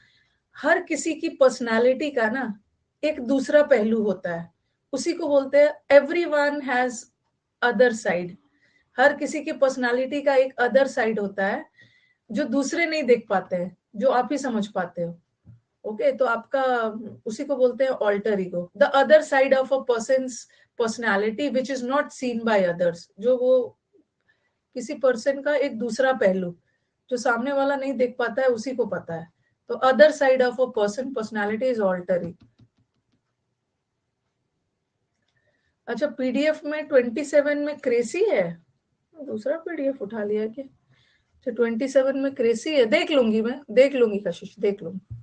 हर किसी की पर्सनालिटी का ना एक दूसरा पहलू होता है, उसी को बोलते हैं every one has other side. हर किसी की पर्सनालिटी का एक अदर साइड होता है जो दूसरे नहीं देख पाते हैं, जो आप ही समझ पाते हो। ओके, तो आपका उसी को बोलते हैं alter ego, the other side of a person's personality which is not seen by others. जो वो किसी पर्सन का एक दूसरा पहलू जो सामने वाला नहीं देख पाता है, उसी को पता है। तो other side of a person personality is altering. अच्छा, पीडीएफ में 27 में क्रेसी है, दूसरा पीडीएफ उठा लिया क्या? अच्छा, 27 में क्रेसी है, देख लूंगी, मैं देख लूंगी कशिश, देख लूंगी।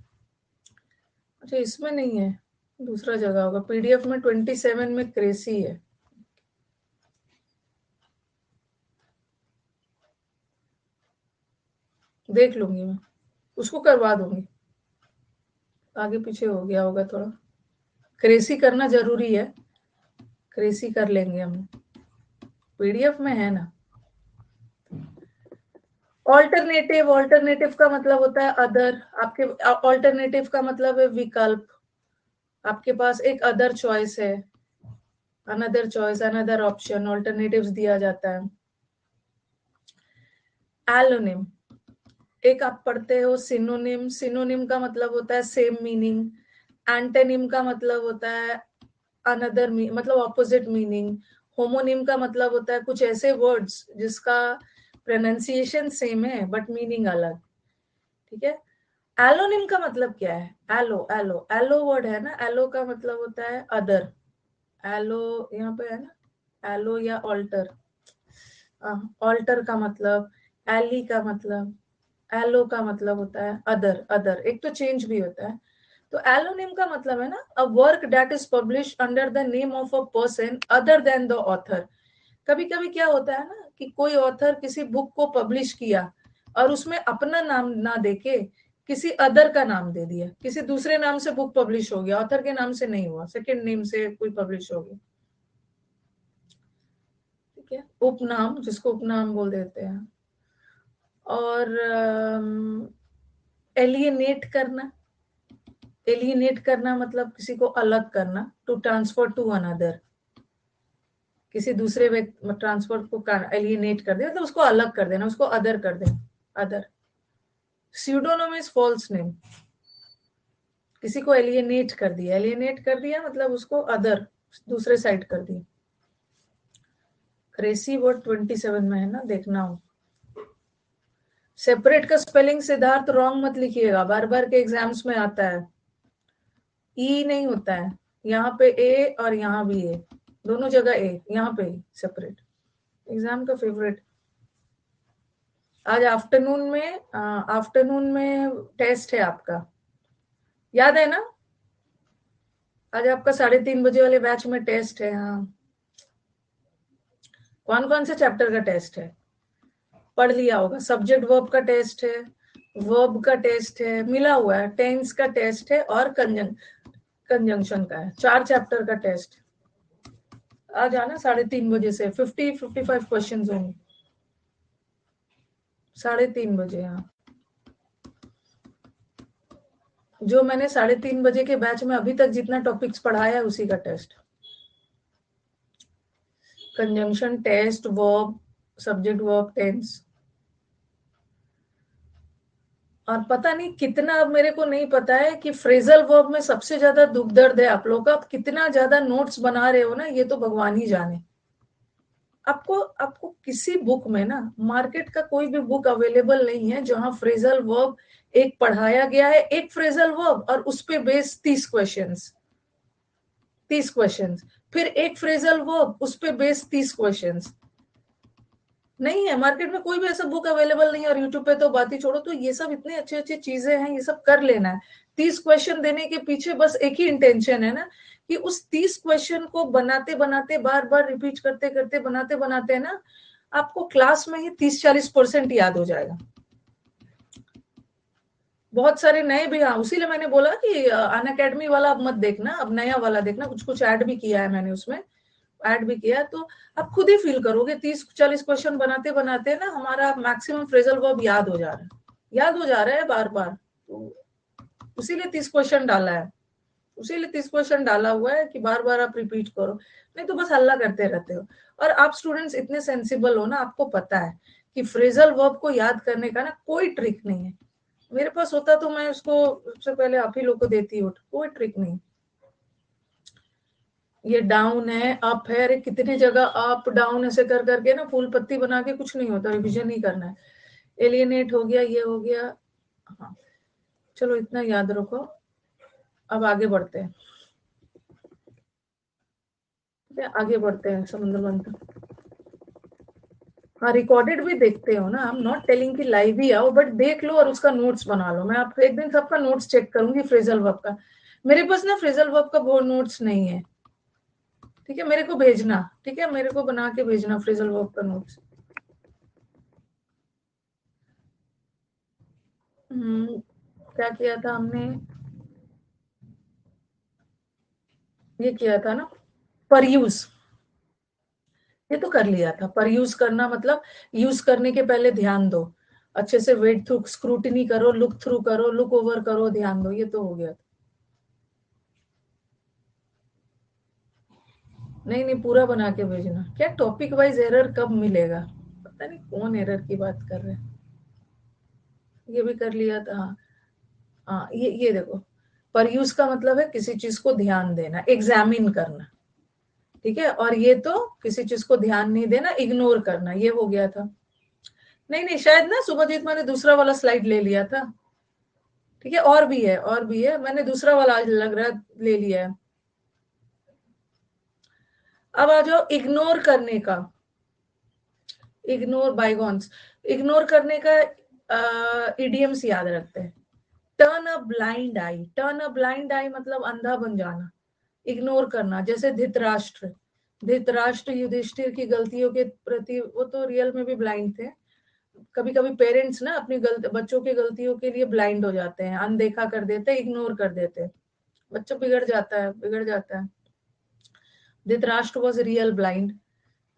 अच्छा, इसमें नहीं है, दूसरा जगह होगा, पीडीएफ में 27 में क्रेसी है। देख लूंगी मैं, उसको करवा दूंगी, आगे पीछे हो गया होगा थोड़ा। क्रेसी करना जरूरी है, क्रेसी कर लेंगे हम, पीडीएफ में है ना। ऑल्टरनेटिव, ऑल्टरनेटिव का मतलब होता है अदर। आपके ऑल्टरनेटिव का मतलब है विकल्प, आपके पास एक अदर चॉइस है, another choice, another option, alternatives दिया जाता है। एलोनिम, एक आप पढ़ते हो सिनोनिम, सिनोनिम का मतलब होता है सेम मीनिंग। एंटोनिम का मतलब होता है अनदर, मतलब ऑपोजिट मीनिंग। होमोनिम का मतलब होता है कुछ ऐसे वर्ड्स जिसका प्रोनाउंसिएशन सेम है बट मीनिंग अलग। ठीक है, एलोनिम का मतलब क्या है? एलो, एलो, एलो वर्ड है ना, एलो का मतलब होता है अदर। एलो यहाँ पे है ना, एलो या ऑल्टर। ऑल्टर का मतलब, एली का मतलब, एलो का मतलब होता है अदर, अदर एक तो चेंज भी होता है। तो एलोनिम का मतलब है ना a work that is publish under the name of a person other than the author. कभी कभी क्या होता है ना कि कोई ऑथर किसी बुक को पब्लिश किया और उसमें अपना नाम ना देके किसी अदर का नाम दे दिया, किसी दूसरे नाम से बुक पब्लिश हो गया, ऑथर के नाम से नहीं हुआ, सेकंड नेम से कोई पब्लिश हो गया। ठीक है, उपनाम, जिसको उपनाम बोल देते हैं। और एलियनेट करना, एलियनेट करना मतलब किसी को अलग करना, टू ट्रांसफर टू अनदर, किसी दूसरे व्यक्ति ट्रांसफर को एलियनेट कर दे, मतलब उसको अलग कर देना, उसको अदर कर देना, other. Pseudonym is false name, किसी को एलियनेट कर दिया, एलियनेट कर दिया मतलब उसको अदर, दूसरे साइड कर दिया। क्रेसी वर्ड 27 में है ना, देखना हो। सेपरेट का स्पेलिंग सिद्धार्थ रॉन्ग मत लिखिएगा, बार बार के एग्जाम्स में आता है, ई नहीं होता है, यहाँ पे ए और यहाँ भी ए, दोनों जगह ए, यहाँ पे सेपरेट। एग्जाम का फेवरेट। आज आफ्टरनून में टेस्ट है आपका, याद है ना? आज आपका 3:30 बजे वाले बैच में टेस्ट है। हाँ, कौन कौन से चैप्टर का टेस्ट है पढ़ लिया होगा। सब्जेक्ट वर्ब का टेस्ट है, वर्ब का टेस्ट है, मिला हुआ है, टेंस का टेस्ट है और कंजंक्शन का है। 4 चैप्टर का टेस्ट। आ जाना 3:30 बजे से। 55 क्वेश्चन होंगे 3:30 बजे। हाँ, जो मैंने 3:30 बजे के बैच में अभी तक जितना टॉपिक्स पढ़ाया है उसी का test. Conjunction, test, verb, subject verb, tense. और पता नहीं कितना, अब मेरे को नहीं पता है कि फ्रेजल वर्ब में सबसे ज्यादा दुख दर्द है आप लोगों का। आप कितना ज्यादा नोट्स बना रहे हो ना, ये तो भगवान ही जाने। आपको किसी बुक में ना, मार्केट का कोई भी बुक अवेलेबल नहीं है जहां फ्रेजल वर्ब एक पढ़ाया गया है, एक फ्रेजल वर्ब और उस पे बेस 30 क्वेश्चंस, 30 क्वेश्चंस, फिर एक फ्रेजल वर्ब उस पे बेस 30 क्वेश्चंस। नहीं है, मार्केट में कोई भी ऐसा बुक अवेलेबल नहीं है। और यूट्यूब पे तो बात ही छोड़ो। तो ये सब इतने अच्छे अच्छे चीजें हैं, ये सब कर लेना है। 30 क्वेश्चन देने के पीछे बस एक ही इंटेंशन है ना, कि उस 30 क्वेश्चन को बनाते बनाते, बार बार रिपीट करते करते, बनाते बनाते ना, आपको क्लास में ही 30-40% याद हो जाएगा। बहुत सारे नए भी, हाँ, उसीलिए मैंने बोला कि अन अकेडमी वाला अब मत देखना, अब नया वाला देखना। कुछ कुछ ऐड भी किया है मैंने उसमें, ऐड भी किया है, तो आप खुद ही फील करोगे। 30-40 क्वेश्चन बनाते बनाते ना हमारा मैक्सिमम फ्रेजल वर्ब याद हो जा रहा है, याद हो जा रहा है बार बार। तो उसीलिए 30 क्वेश्चन डाला है, उसीलिए 30 क्वेश्चन डाला हुआ है कि बार बार आप रिपीट करो, नहीं तो बस हल्ला करते रहते हो। और आप स्टूडेंट्स इतने सेंसिबल हो ना, आपको पता है कि फ्रेजल वर्ब को याद करने का ना कोई ट्रिक नहीं है। मेरे पास होता तो मैं उसको सबसे पहले आप ही लोग को देती हूँ, कोई ट्रिक नहीं। ये डाउन है, अप है, अरे कितनी जगह अप डाउन ऐसे कर करके ना फूल पत्ती बना के कुछ नहीं होता, रिविजन नहीं करना है। एलियनेट हो गया, ये हो गया। हाँ, चलो इतना याद रखो। अब आगे बढ़ते हैं, आगे बढ़ते हैं। समुद्र मंथन, हाँ, रिकॉर्डेड भी देखते हो ना। हम नॉट टेलिंग कि लाइव ही आओ, बट देख लो और उसका नोट्स बना लो। मैं आप एक दिन सबका नोट्स चेक करूंगी फ्रेजल वर्ब का। मेरे पास ना फ्रेजल वर्ब का वो नोट्स नहीं है, ठीक है, मेरे को भेजना, ठीक है, मेरे को बना के भेजना फ्रेजल वर्ब का नोट्स। क्या किया था हमने, ये किया था ना, पर यूज, ये तो कर लिया था। पर यूज करना मतलब यूज करने के पहले ध्यान दो, अच्छे से वेट थ्रू, स्क्रूटनी करो, लुक थ्रू करो, लुक ओवर करो, ध्यान दो, ये तो हो गया था। नहीं नहीं, पूरा बना के भेजना। क्या टॉपिक वाइज एरर कब मिलेगा, पता नहीं कौन एरर की बात कर रहे हैं। ये भी कर लिया था। हाँ हाँ, ये देखो, पर यूज का मतलब है किसी चीज को ध्यान देना, एग्जामिन करना, ठीक है। और ये तो किसी चीज को ध्यान नहीं देना, इग्नोर करना, ये हो गया था। नहीं नहीं, शायद ना सुभजीत मैंने दूसरा वाला स्लाइड ले लिया था, ठीक है। और भी है, और भी है, मैंने दूसरा वाला लग रहा है ले लिया है। अब आ जाओ इग्नोर करने का, इग्नोर बाइगॉन्स। इग्नोर करने का इडियम्स याद रखते हैं। Turn a blind eye, turn a blind eye मतलब अंधा बन जाना, इग्नोर करना। जैसे धृतराष्ट्र, धृतराष्ट्र युधिष्ठिर की गलतियों के प्रति, वो तो रियल में भी ब्लाइंड थे। कभी कभी पेरेंट्स ना अपनी बच्चों की गलतियों के लिए ब्लाइंड हो जाते हैं, अनदेखा कर देते हैं, इग्नोर कर देते हैं, बच्चा बिगड़ जाता है, बिगड़ जाता है। Dhritarashtra was real blind,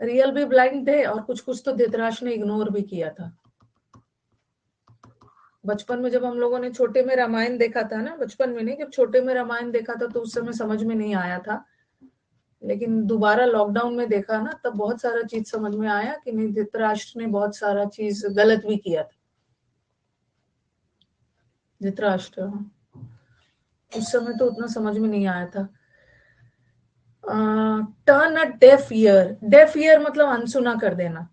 real भी ब्लाइंड थे, और कुछ कुछ तो धृतराष्ट्र ने इग्नोर भी किया था। बचपन में जब हम लोगों ने छोटे में रामायण देखा था ना, बचपन में नहीं, जब छोटे में रामायण देखा था तो उस समय समझ में नहीं आया था, लेकिन दोबारा लॉकडाउन में देखा ना, तब बहुत सारा चीज समझ में आया कि नहीं, धृतराष्ट्र ने बहुत सारा चीज गलत भी किया था। धृतराष्ट्र, उस समय तो उतना समझ में नहीं आया था। Turn a deaf ear, deaf ear मतलब अनसुना कर देना।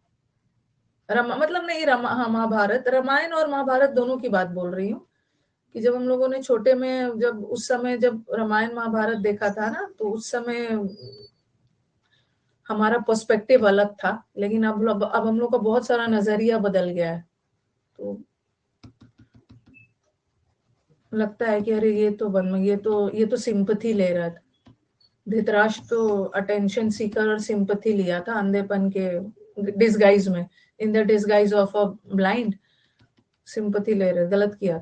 मतलब नहीं, हाँ, महाभारत, रामायण और महाभारत दोनों की बात बोल रही हूँ। कि जब हम लोगों ने छोटे में, जब उस समय जब रामायण महाभारत देखा था ना, तो उस समय हमारा पर्सपेक्टिव अलग था, लेकिन अब हम लोग का बहुत सारा नजरिया बदल गया है। तो लगता है कि अरे ये तो सिंपथी ले रहा था। धृतराष्ट्र तो अटेंशन सीकर और सिंपथी लिया था अंधेपन के डिसगाइज में, in the disguise of a blind sympathy ले रहे, गलत किया।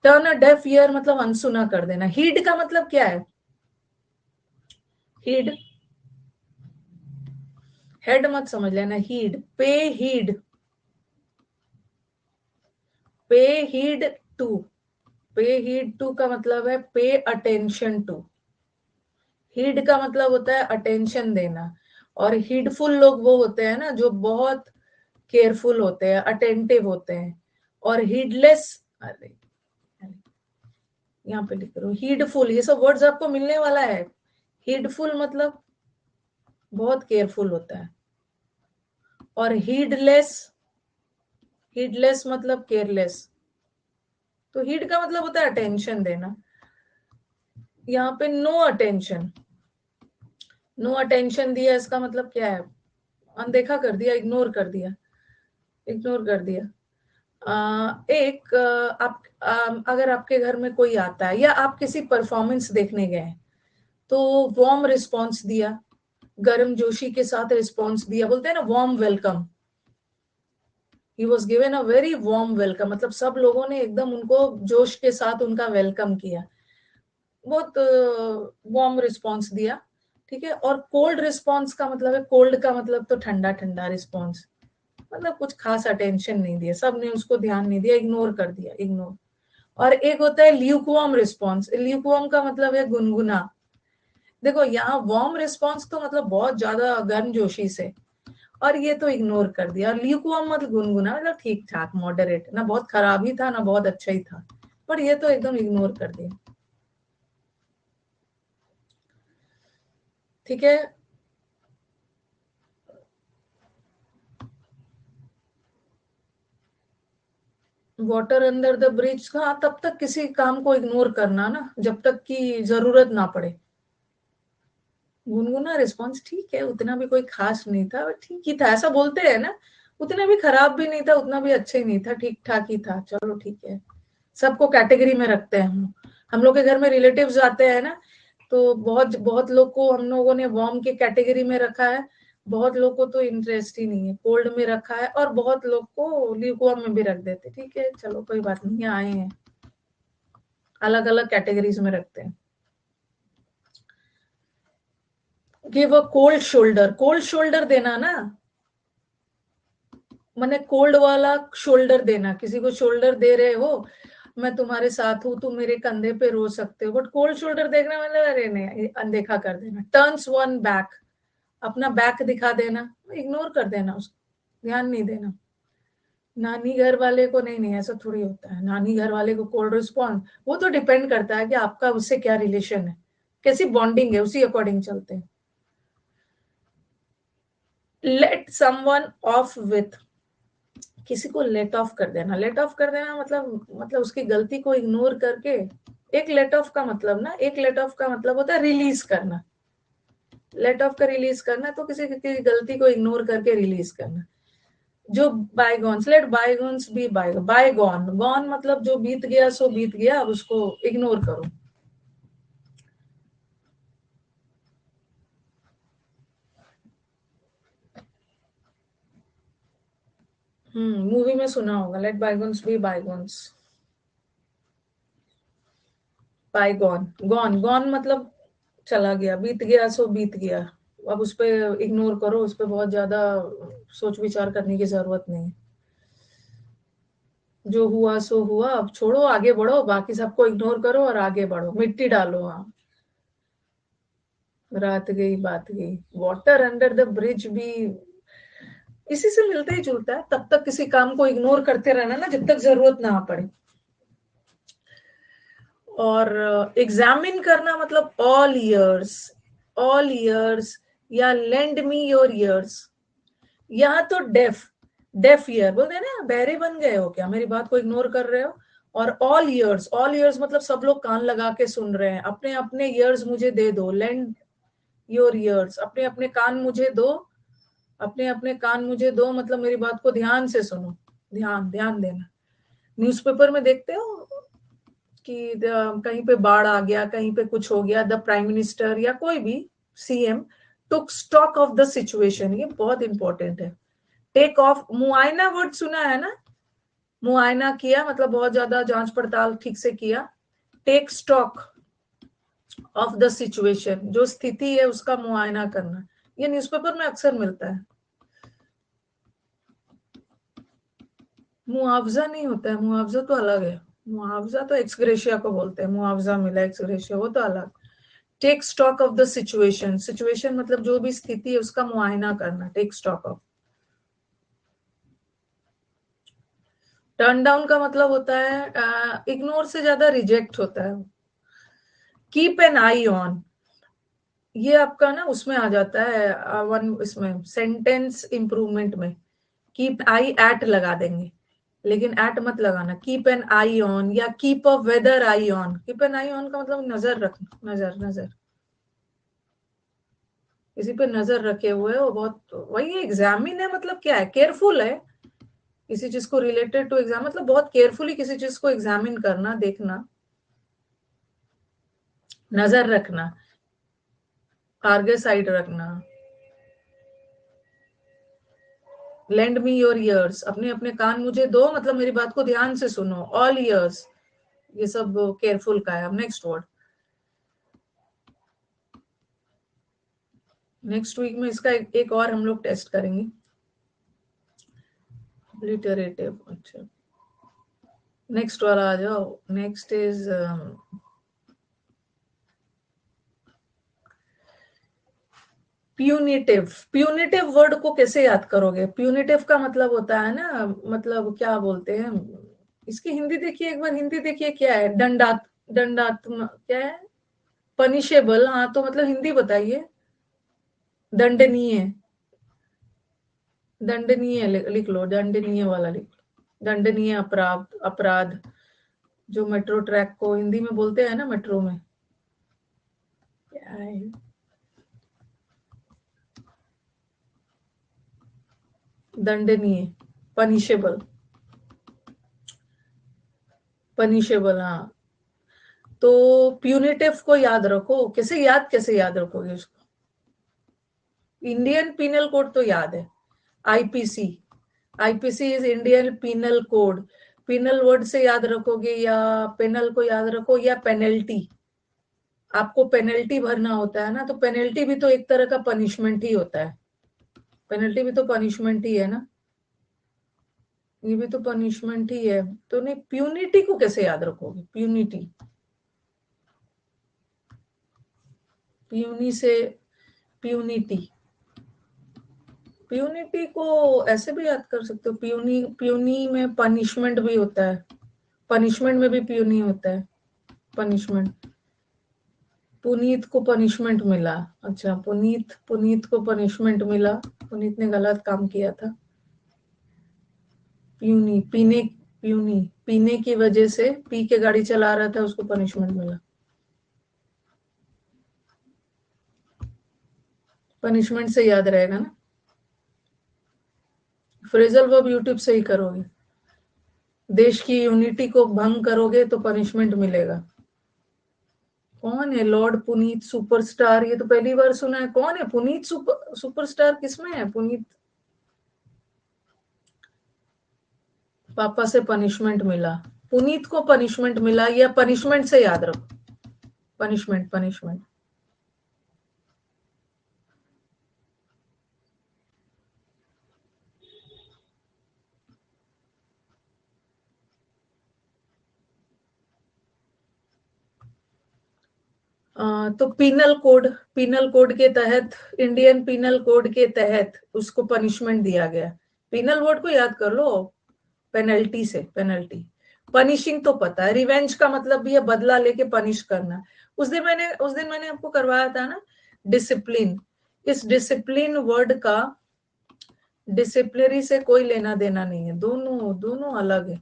टर्न अ डेफ ईयर मतलब अनसुना कर देना। हीड का मतलब क्या है? हीड, हेड मत समझ लेना, हीड, पे हीड, पे हीड टू, पे हीड टू का मतलब है पे अटेंशन टू। हीड का मतलब होता है अटेंशन देना, और हीडफुल लोग वो होते हैं ना जो बहुत केयरफुल होते हैं, अटेंटिव होते हैं। और हीडलेस, अरे यहाँ पे लिख रहा हूँ हीडफुल, ये सब वर्ड्स आपको मिलने वाला है। हीडफुल मतलब बहुत केयरफुल होता है, और हीडलेस, हीडलेस मतलब केयरलेस। तो हीड का मतलब होता है अटेंशन देना। यहाँ पे नो अटेंशन, नो अटेंशन दिया, इसका मतलब क्या है? अनदेखा कर दिया, इग्नोर कर दिया, इग्नोर कर दिया। आप अगर आपके घर में कोई आता है या आप किसी परफॉर्मेंस देखने गए तो वार्म रिस्पॉन्स दिया, गर्म जोशी के साथ रिस्पॉन्स दिया, बोलते हैं ना warm welcome, he was given a very warm welcome, मतलब सब लोगों ने एकदम उनको जोश के साथ उनका वेलकम किया, बहुत वार्म रिस्पॉन्स दिया। ठीक है। और कोल्ड रिस्पॉन्स का मतलब है, कोल्ड का मतलब तो ठंडा ठंडा रिस्पॉन्स, मतलब कुछ खास अटेंशन नहीं दिया, सबने उसको ध्यान नहीं दिया, इग्नोर कर दिया, इग्नोर। और एक होता है ल्यूकवार्म रिस्पॉन्स, ल्यूकवार्म का मतलब है गुनगुना। देखो यहाँ वार्म रिस्पॉन्स तो मतलब बहुत ज्यादा गर्मजोशी से, और ये तो इग्नोर कर दिया। और ल्यूकवार्म मतलब गुनगुना, मतलब ठीक ठाक मॉडरेट, ना बहुत खराब ही था ना बहुत अच्छा ही था, पर ये तो एकदम इग्नोर कर दिया। ठीक है। वाटर अंडर द ब्रिज, हाँ तब तक किसी काम को इग्नोर करना ना जब तक कि जरूरत ना पड़े। गुनगुना रिस्पॉन्स ठीक है, उतना भी कोई खास नहीं था, बट ठीक ही था, ऐसा बोलते हैं ना, उतना भी खराब भी नहीं था, उतना भी अच्छा ही नहीं था, ठीक ठाक ही था, चलो ठीक है। सबको कैटेगरी में रखते हैं हम लोग के घर में रिलेटिव्स आते हैं ना, तो बहुत बहुत लोग को हम लोगों ने वार्म के कैटेगरी में रखा है, बहुत लोग को तो इंटरेस्ट ही नहीं है, कोल्ड में रखा है, और बहुत लोग को ल्यूकवार्म में भी रख देते। ठीक है, चलो कोई बात नहीं, आए हैं, अलग अलग कैटेगरीज में रखते हैं। Give a cold shoulder, cold shoulder देना ना, मैंने कोल्ड वाला शोल्डर देना, किसी को शोल्डर दे रहे हो, मैं तुम्हारे साथ हूँ, तुम मेरे कंधे पे रो सकते हो, बट कोल्ड शोल्डर देखना मतलब अरे नहीं, अनदेखा कर देना। टर्न्स वन बैक, अपना बैक दिखा देना, इग्नोर कर देना उसको, ध्यान नहीं देना। नानी घर वाले को नहीं, नहीं ऐसा थोड़ी होता है, नानी घर वाले को कोल्ड रिस्पॉन्स, वो तो डिपेंड करता है कि आपका उससे क्या रिलेशन है, कैसी बॉन्डिंग है, उसी अकॉर्डिंग चलते हैं। लेट समवन ऑफ विथ, किसी को लेट ऑफ कर देना, लेट ऑफ कर देना मतलब उसकी गलती को इग्नोर करके, एक लेट ऑफ का मतलब ना, एक लेट ऑफ का मतलब होता है रिलीज करना, लेट ऑफ का रिलीज करना, तो किसी की गलती को इग्नोर करके रिलीज करना। जो bygones, let bygones be bygone, gone मतलब जो बीत गया सो बीत गया, अब उसको इग्नोर करो। मूवी में सुना होगा, let bygones be bygones, bygone, gone, gone मतलब चला गया, बीत गया सो बीत गया, अब उस पर इग्नोर करो, उस पर बहुत ज्यादा सोच विचार करने की जरूरत नहीं, जो हुआ सो हुआ, अब छोड़ो, आगे बढ़ो, बाकी सबको इग्नोर करो और आगे बढ़ो, मिट्टी डालो। हाँ, रात गई बात गई। वाटर अंडर द ब्रिज भी इसी से मिलता ही जुलता है, तब तक किसी काम को इग्नोर करते रहना ना जब तक जरूरत ना पड़े। और एग्जामिन करना मतलब ऑल ईयर्स, ऑल ईयर्स, या लेंड मी योर ईयर्स। यहाँ तो डेफ, डेफ ईयर बोलते हैं ना, बहरे बन गए हो क्या, मेरी बात को इग्नोर कर रहे हो। और ऑल ईयर्स, ऑल ईयर्स मतलब सब लोग कान लगा के सुन रहे हैं, अपने अपने ईयर्स मुझे दे दो, लेंड योर ईयर्स, अपने अपने कान मुझे दो, अपने अपने कान मुझे दो, मतलब मेरी बात को ध्यान से सुनो, ध्यान ध्यान देना। न्यूज़पेपर में देखते हो कि कहीं पे बाढ़ आ गया, कहीं पे कुछ हो गया, द प्राइम मिनिस्टर या कोई भी CM took stock of the situation, ये बहुत इंपॉर्टेंट है। टेक ऑफ, मुआयना वर्ड सुना है ना, मुआयना किया मतलब बहुत ज्यादा जांच पड़ताल ठीक से किया। Take stock of the situation, जो स्थिति है उसका मुआयना करना, ये न्यूज़पेपर में अक्सर मिलता है। मुआवजा नहीं होता है, मुआवजा तो अलग है, मुआवजा तो एक्सग्रेशिया को बोलते हैं, मुआवजा मिला एक्सग्रेशिया वो तो अलग। Take stock of the situation, situation मतलब जो भी स्थिति है उसका मुआयना करना, take stock of. Turn down का मतलब होता है इग्नोर से ज्यादा रिजेक्ट होता है। कीप एन आई ऑन, ये आपका ना उसमें आ जाता है वन, इसमें सेंटेंस इंप्रूवमेंट में कीप आई एट लगा देंगे, लेकिन एट मत लगाना। कीप एन आई ऑन या keep a whether I on, keep an I on का मतलब नजर रखना, नजर नजर किसी पे नजर रखे हुए हो, बहुत वही एग्जामिन है, मतलब क्या है, केयरफुल है किसी चीज को रिलेटेड टू एग्जाम, मतलब बहुत केयरफुली किसी चीज को एग्जामिन करना, देखना, नजर रखना, आगे साइड रखना। लेंड मी योर ईयर्स, अपने अपने कान मुझे दो, मतलब मेरी बात को ध्यान से सुनो। ऑल ईयर्स, ये सब केयरफुल का है। अब नेक्स्ट वर्ड, नेक्स्ट वीक में इसका एक और हम लोग टेस्ट करेंगे, लिटरेटिव। अच्छा नेक्स्ट वाला आ जाओ, next is punitive. Punitive word को कैसे याद करोगे? प्यूनिटिव का मतलब होता है ना, मतलब क्या बोलते हैं इसकी हिंदी देखिए, एक बार हिंदी देखिए क्या है, दंडात्मक क्या है, पनिशेबल। हाँ तो मतलब हिंदी बताइए। दंडनीय, दंडनीय लिख लो, दंडनीय वाला लिख लो, दंडनीय अपराध, अपराध। जो मेट्रो ट्रैक को हिंदी में बोलते हैं ना, मेट्रो में क्या है, दंडनीय, पनिशेबल, पनिशेबल। हाँ तो प्यूनिटिव को याद रखो, कैसे याद रखोगे उसको? इंडियन पिनल कोड तो याद है, IPC, IPC is Indian penal code. Penal word से याद रखोगे या पेनल को याद रखो या पेनल्टी, आपको पेनल्टी भरना होता है ना, तो पेनल्टी भी तो एक तरह का पनिशमेंट ही होता है, पेनल्टी भी तो पनिशमेंट ही है ना, ये भी तो पनिशमेंट ही है। तो नहीं, प्यूनिटी को कैसे याद रखोगे? प्यूनिटी, प्यूनी से प्यूनिटी, प्यूनिटी को ऐसे भी याद कर सकते हो, प्यूनी, प्यूनी में पनिशमेंट भी होता है, पनिशमेंट में भी प्यूनी होता है, पनिशमेंट। पुनीत को पनिशमेंट मिला, अच्छा पुनीत, पुनीत को पनिशमेंट मिला, पुनीत ने गलत काम किया था। प्यूनी, पीने, प्यूनी पीने की वजह से, पी के गाड़ी चला रहा था, उसको पनिशमेंट मिला। पनिशमेंट से याद रहेगा ना। फ्रेजल वर्ब यूट्यूब से ही करोगे। देश की यूनिटी को भंग करोगे तो पनिशमेंट मिलेगा। कौन है लॉर्ड पुनीत सुपरस्टार? ये तो पहली बार सुना है, कौन है पुनीत सुपरस्टार? किसमें है पुनीत? पापा से पनिशमेंट मिला, पुनीत को पनिशमेंट मिला, या पनिशमेंट से याद रखो, पनिशमेंट, पनिशमेंट। तो पीनल कोड, पीनल कोड के तहत, इंडियन पीनल कोड के तहत उसको पनिशमेंट दिया गया। पीनल वर्ड को याद कर लो, पेनल्टी से, पेनल्टी। पनिशिंग तो पता है, रिवेंज का मतलब भी है बदला लेके पनिश करना। उस दिन मैंने आपको करवाया था ना डिसिप्लिन, इस डिसिप्लिन वर्ड का डिसिप्लिनरी से कोई लेना देना नहीं है, दोनों दोनों अलग है।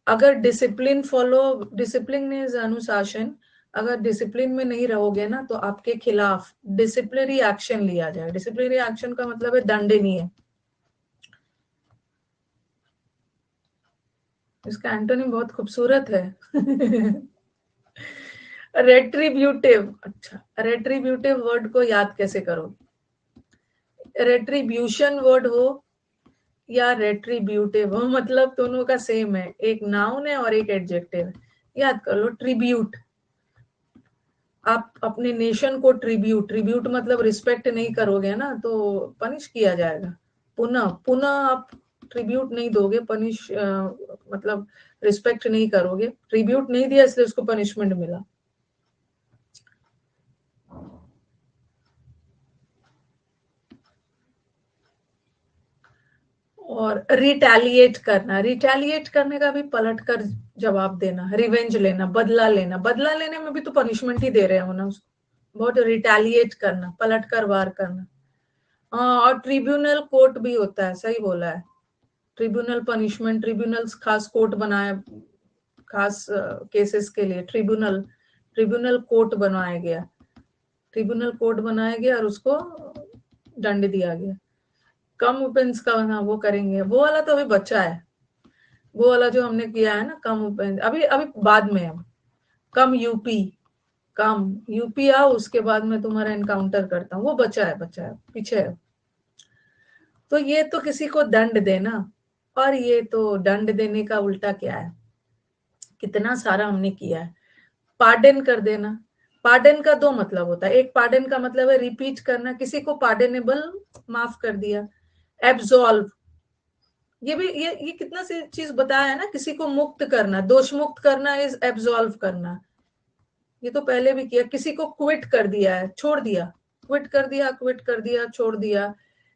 अगर डिसिप्लिन फॉलो, डिसिप्लिन इज अनुशासन, अगर डिसिप्लिन में नहीं रहोगे ना तो आपके खिलाफ डिसिप्लिनरी एक्शन लिया जाए। डिसिप्लिनरी एक्शन का मतलब है दंडनीय। इसका एंटोनी बहुत खूबसूरत है। रेट्रीब्यूटिव, अच्छा रेट्रीब्यूटिव वर्ड को याद कैसे करो? रेट्रीब्यूशन वर्ड हो या रेट्रीब्यूटिव हो, मतलब दोनों का सेम है, एक नाउन है और एक एडजेक्टिव है। याद कर लो, ट्रिब्यूट, आप अपने नेशन को ट्रिब्यूट मतलब रिस्पेक्ट नहीं करोगे ना तो पनिश किया जाएगा। पुनः पुनः आप ट्रिब्यूट नहीं दोगे, पनिश मतलब रिस्पेक्ट नहीं करोगे, ट्रिब्यूट नहीं दिया इसलिए उसको पनिशमेंट मिला। और रिटेलिएट करना, रिटेलिएट करने का भी पलट कर जवाब देना, रिवेंज लेना, बदला लेना, बदला लेने में भी तो पनिशमेंट ही दे रहे हो ना उसको, बहुत रिटेलिएट करना, पलट कर वार करना। हाँ, और ट्रिब्यूनल कोर्ट भी होता है, सही बोला है, ट्रिब्यूनल पनिशमेंट, ट्रिब्यूनल्स खास कोर्ट बनाया खास केसेस के लिए, ट्रिब्यूनल ट्रिब्यूनल कोर्ट बनाया गया, ट्रिब्यूनल कोर्ट बनाया गया और उसको दंड दिया गया। कम ऑफेंस का ना वो करेंगे, वो वाला तो अभी बच्चा है, वो वाला जो हमने किया है ना कम ऑफेंस, अभी अभी बाद में हम कम यूपी, कम यूपी आओ उसके बाद में तुम्हारा एनकाउंटर करता हूँ, वो बच्चा है, बच्चा है, पीछे है। तो ये तो किसी को दंड देना, और ये तो दंड देने का उल्टा क्या है, कितना सारा हमने किया है। पार्डन कर देना, पार्डन का दो मतलब होता है, एक पार्डन का मतलब है रिपीट करना, किसी को पार्डनेबल माफ कर दिया। एब्सॉल्व, ये भी ये कितना सी चीज बताया है ना, किसी को मुक्त करना, दोष मुक्त करना इज एब्सॉल्व करना, ये तो पहले भी किया। किसी को क्विट कर दिया है, छोड़ दिया, क्विट कर दिया, क्विट कर दिया, छोड़ दिया।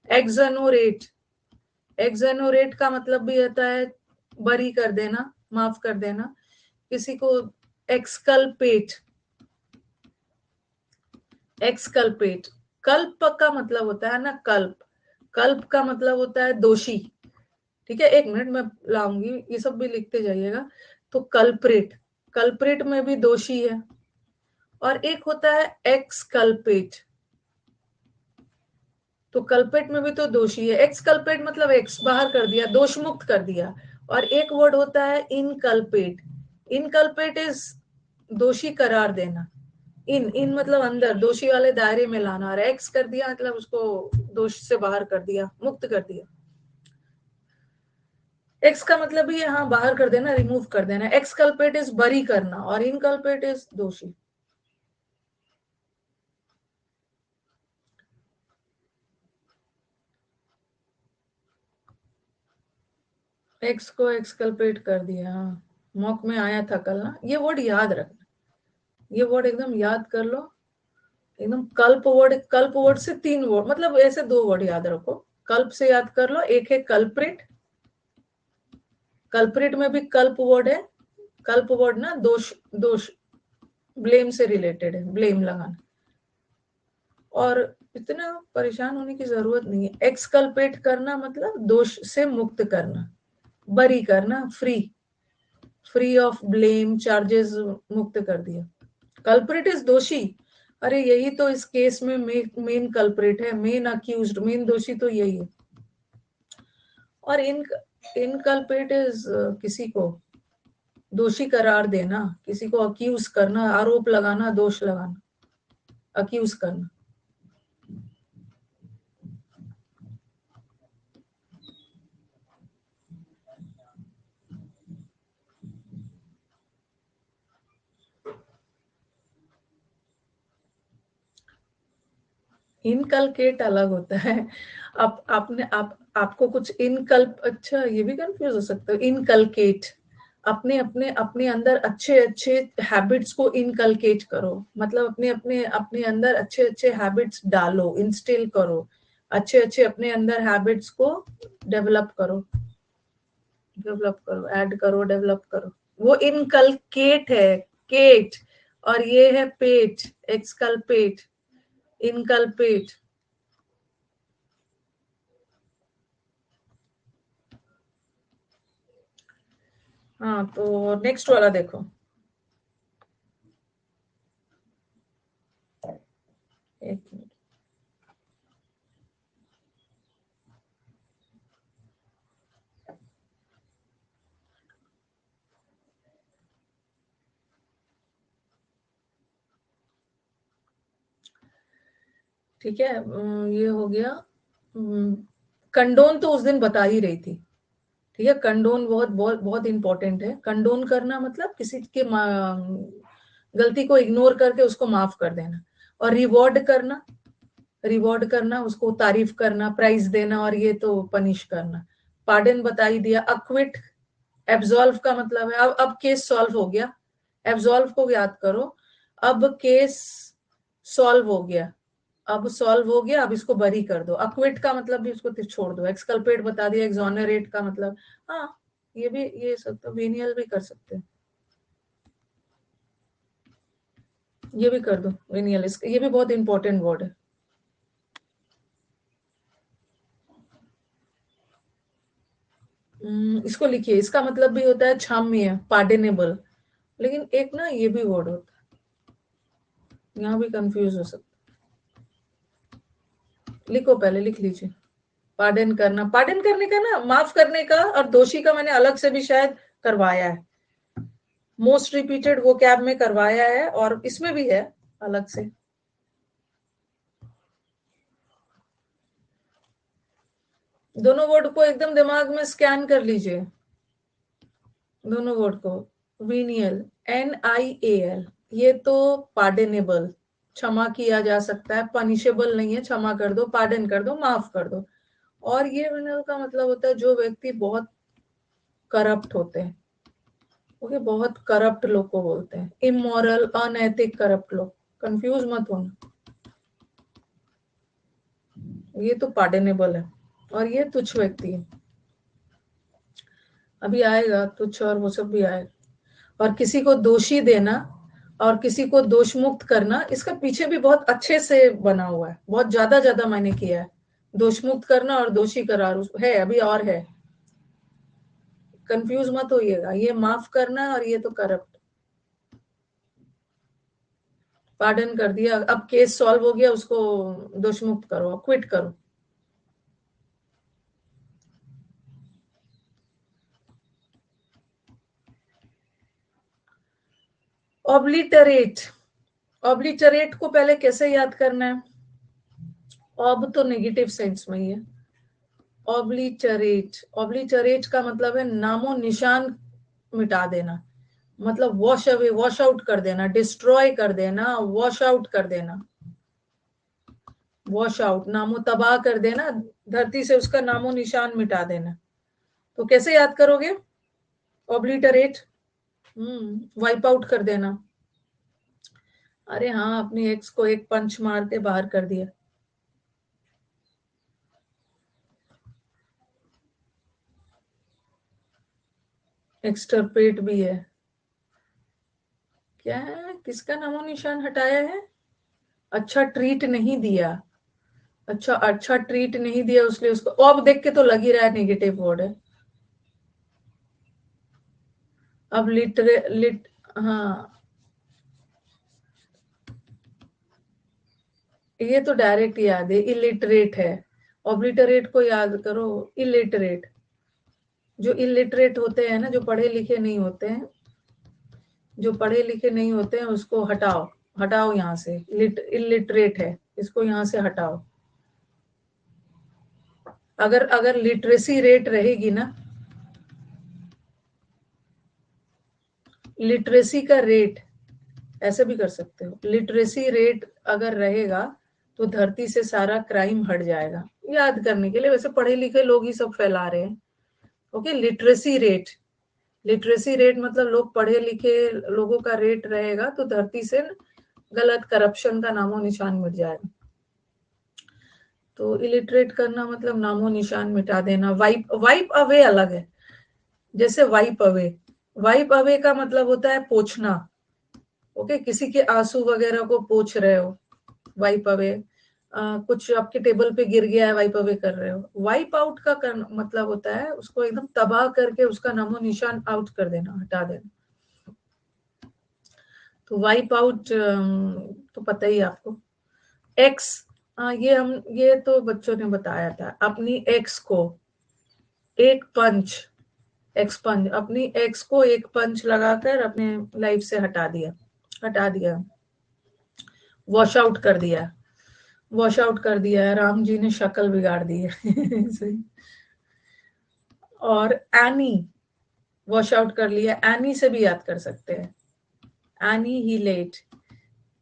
एक्सनोरेट, एक्सनोरेट का मतलब भी होता है बरी कर देना, माफ कर देना किसी को। एक्सकल्पेट, एक्सकल्पेट, कल्प का मतलब होता है ना कल्प, कल्प का मतलब होता है दोषी, ठीक है, एक मिनट में लाऊंगी, ये सब भी लिखते जाइएगा। तो कल्प्रेट, कल्प्रेट में भी दोषी है, और एक होता है एक्सकल्पेट, तो कल्पेट में भी तो दोषी है, एक्सकल्पेट मतलब एक्स बाहर कर दिया, दोष मुक्त कर दिया। और एक वर्ड होता है इनकल्पेट, इनकल्पेट इज दोषी करार देना, इन मतलब अंदर दोषी वाले दायरे में लाना, और एक्स कर दिया मतलब उसको दोष से बाहर कर दिया, मुक्त कर दिया। एक्स का मतलब भी हाँ बाहर कर देना, रिमूव कर देना। एक्सकल्पेट इज बरी करना और इनकल्पेट इज दोषी। एक्स को एक्सकल्पेट कर दिया, हाँ मॉक में आया था कल ना, ये वर्ड याद रखना, ये वर्ड एकदम याद कर लो, एकदम कल्प वर्ड, कल्प वर्ड से तीन वर्ड, मतलब ऐसे दो वर्ड याद रखो, कल्प से याद कर लो, एक है कल्प्रिट, कल्प्रिट में भी कल्प वर्ड है, कल्प वर्ड ना दोष, दोष ब्लेम से रिलेटेड है, ब्लेम लगाना, और इतना परेशान होने की जरूरत नहीं है। एक्सकल्पेट करना मतलब दोष से मुक्त करना, बरी करना, free, free of blame, charges मुक्त कर दिया। कल्प्रिट इज दोषी, अरे यही तो इस केस में मेन कल्प्रिट है, मेन अक्यूज्ड, मेन दोषी तो यही है। और इनकल्प्रिट इज किसी को दोषी करार देना, किसी को अक्यूज करना, आरोप लगाना, दोष लगाना, अक्यूज करना। इनकलकेट अलग होता है, आप आपने आपको कुछ इनकल्प, अच्छा ये भी कंफ्यूज हो सकता है, इनकलकेट, अपने अपने अपने अंदर अच्छे अच्छे हैबिट्स को इनकलकेट करो, मतलब अपने अपने अपने अंदर अच्छे अच्छे हैबिट्स डालो, इंस्टिल करो, अच्छे अच्छे अपने अंदर हैबिट्स को डेवलप करो, डेवलप करो, ऐड करो, डेवलप करो, वो इनकलकेट है, केट, और ये है पेट, एक्सकल्पेट, इनकल्पेट। हाँ तो नेक्स्ट वाला देखो, एक मिनट, ठीक है, ये हो गया। कंडोन तो उस दिन बता ही रही थी, ठीक है। कंडोन बहुत बहुत बहुत इंपॉर्टेंट है। कंडोन करना मतलब किसी के गलती को इग्नोर करके उसको माफ कर देना। और रिवॉर्ड करना, रिवॉर्ड करना, उसको तारीफ करना, प्राइज देना, और ये तो पनिश करना। पार्डन बता ही दिया। अक्विट, एब्सॉल्व का मतलब है अब केस सॉल्व हो गया। एब्सॉल्व को याद करो, अब केस सॉल्व हो गया, अब सॉल्व हो गया, अब इसको बरी कर दो। अक्विट का मतलब भी उसको छोड़ दो। एक्सकल्पेट बता दिया। एक्सोनरेट का मतलब, हाँ ये भी, ये सब तो वेनियल भी कर सकते हैं, ये भी कर दो वेनियल। ये भी बहुत इंपॉर्टेंट वर्ड है। इसको लिखिए, इसका मतलब भी होता है क्षम्य, पार्डनेबल। लेकिन एक ना ये भी वर्ड होता है, यहाँ भी कंफ्यूज हो सकता। लिखो, पहले लिख लीजिए। पार्डन करना, पार्डन करने का ना, माफ करने का, और दोषी का मैंने अलग से भी शायद करवाया है, मोस्ट रिपीटेड वो कैब में करवाया है, और इसमें भी है अलग से। दोनों वर्ड को एकदम दिमाग में स्कैन कर लीजिए, दोनों वर्ड को। वीनियल, NIAL, ये तो पार्डनेबल, क्षमा किया जा सकता है। पनिशेबल नहीं है, क्षमा कर दो, पार्डन कर दो, माफ कर दो। और ये विनल का मतलब होता है जो व्यक्ति बहुत करप्ट होते हैं, ओके, बहुत करप्ट लोग को बोलते हैं। इमोरल, अनैतिक, करप्ट लोग, कंफ्यूज मत होना, ये तो पार्डनेबल है। और ये तुच्छ व्यक्ति है, अभी आएगा तुच्छ और वो सब भी आएगा। और किसी को दोषी देना और किसी को दोष मुक्त करना, इसका पीछे भी बहुत अच्छे से बना हुआ है, बहुत ज्यादा ज्यादा मैंने किया है। दोष मुक्त करना और दोषी करार है, अभी और है, कंफ्यूज मत होइएगा। ये माफ करना और ये तो करप्ट। पार्डन कर दिया, अब केस सॉल्व हो गया, उसको दोष मुक्त करो, क्विट करो। ऑब्लिटरेट, ऑब्लिटरेट को पहले कैसे याद करना है? ऑब तो नेगेटिव सेंस में ही है। ऑब्लिटरेट, ऑब्लिटरेट का मतलब है नामो निशान मिटा देना, मतलब वॉश अवे, वॉश आउट कर देना, डिस्ट्रॉय कर देना, वॉश आउट कर देना। वॉश आउट, नामो तबाह कर देना, धरती से उसका नामो निशान मिटा देना। तो कैसे याद करोगे ऑब्लिटरेट? वाइप आउट कर देना। अरे हाँ, अपनी एक्स को एक पंच मार के बाहर कर दिया। एक्सटर्पेट भी है। क्या है, किसका नामो निशान हटाया है? अच्छा ट्रीट नहीं दिया, अच्छा अच्छा ट्रीट नहीं दिया, उसलिए उसको, अब देख के तो लग ही रहा है नेगेटिव वर्ड है। अब हाँ, ये तो डायरेक्ट याद है, इलिटरेट है। ऑब्लिटरेट को याद करो, इलिटरेट। जो इलिटरेट होते हैं ना, जो पढ़े लिखे नहीं होते हैं, जो पढ़े लिखे नहीं होते हैं उसको हटाओ, हटाओ यहाँ से। इलिटरेट है, इसको यहाँ से हटाओ। अगर अगर लिटरेसी रेट रहेगी ना, लिटरेसी का रेट, ऐसे भी कर सकते हो, लिटरेसी रेट अगर रहेगा तो धरती से सारा क्राइम हट जाएगा। याद करने के लिए, वैसे पढ़े लिखे लोग ही सब फैला रहे हैं। Okay, literacy rate, literacy rate मतलब लोग पढ़े लिखे लोगों का रेट रहेगा तो धरती से गलत, करप्शन का नामो निशान मिट जाएगा। तो इलिटरेट करना मतलब नामो निशान मिटा देना। वाइप, वाइप अवे अलग है। जैसे वाइप अवे, वाइप अवे का मतलब होता है पोंछना। ओके, किसी के आंसू वगैरह को पोंछ रहे हो, वाइप अवे। कुछ आपके टेबल पे गिर गया है, वाइप अवे कर रहे हो। वाइप आउट का मतलब होता है उसको एकदम तबाह करके उसका नामो निशान आउट कर देना, हटा देना। तो वाइप आउट तो पता ही है आपको। एक्स, ये हम, ये तो बच्चों ने बताया था। अपनी एक्स को एक पंच, एक्स पंच, अपनी एक्स को एक पंच लगाकर अपने लाइफ से हटा दिया, हटा दिया, वॉश आउट कर दिया। वॉश आउट कर दिया है, राम जी ने शक्ल बिगाड़ दी है। सही। और एनी वॉश आउट कर लिया, एनी से भी याद कर सकते हैं, एनी ही लेट।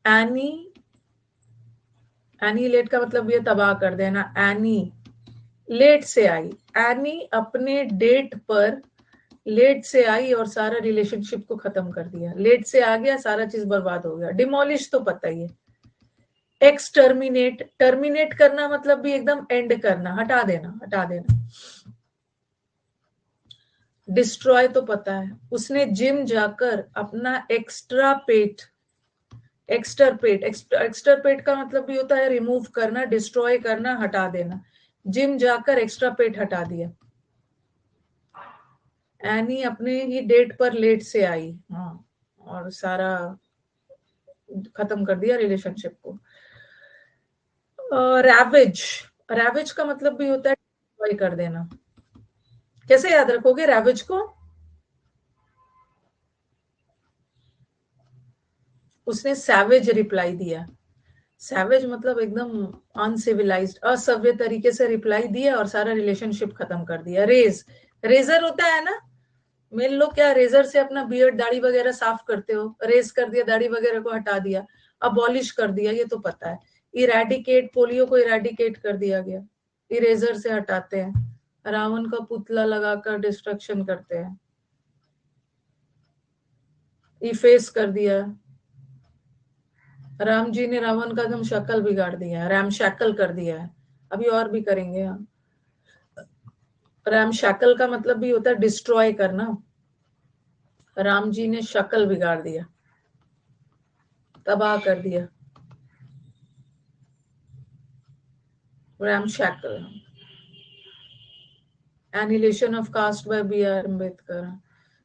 एनी, एनी लेट का मतलब ये तबाह कर देना। एनी लेट से आई, एनी अपने डेट पर लेट से आई और सारा रिलेशनशिप को खत्म कर दिया। लेट से आ गया, सारा चीज बर्बाद हो गया। डिमोलिश तो पता ही है। एक्स टर्मिनेट, टर्मिनेट करना मतलब भी एकदम एंड करना, हटा देना, हटा देना। डिस्ट्रॉय तो पता है, उसने जिम जाकर अपना एक्स्ट्रा पेट, एक्सटरपेट, एक्सटरपेट का मतलब भी होता है रिमूव करना, डिस्ट्रॉय करना, हटा देना। जिम जाकर एक्स्ट्रा पेट हटा दिया। एनी अपने ही डेट पर लेट से आई, हाँ, और सारा खत्म कर दिया रिलेशनशिप को। रैवेज, रैवेज का मतलब भी होता है डिस्ट्रॉय कर देना। कैसे याद रखोगे रैवेज को? उसने सैवेज रिप्लाई दिया। सैवेज मतलब एकदम अनसिविलाइज्ड, असभ्य तरीके से रिप्लाई दिया और सारा रिलेशनशिप खत्म कर दिया। रेज, रेजर होता है ना, मेल लोग क्या रेजर से अपना बियर्ड, दाढ़ी वगैरह साफ करते हो, रेज कर दिया, दाढ़ी वगैरह को हटा दिया, अबॉलिश कर दिया, ये तो पता है। इरेडिकेट, पोलियो को इरेडिकेट कर दिया गया, इरेजर से हटाते हैं। रावण का पुतला लगाकर डिस्ट्रक्शन करते हैं, इफेस कर दिया। राम जी ने रावण का एकदम शक्ल बिगाड़ दिया, राम शैकल कर दिया है। अभी और भी करेंगे हम। राम शैकल का मतलब भी होता है डिस्ट्रॉय करना। राम जी ने शक्ल बिगाड़ दिया, तबाह कर दिया। Ramshackle, annihilation of caste by B R Ambedkar.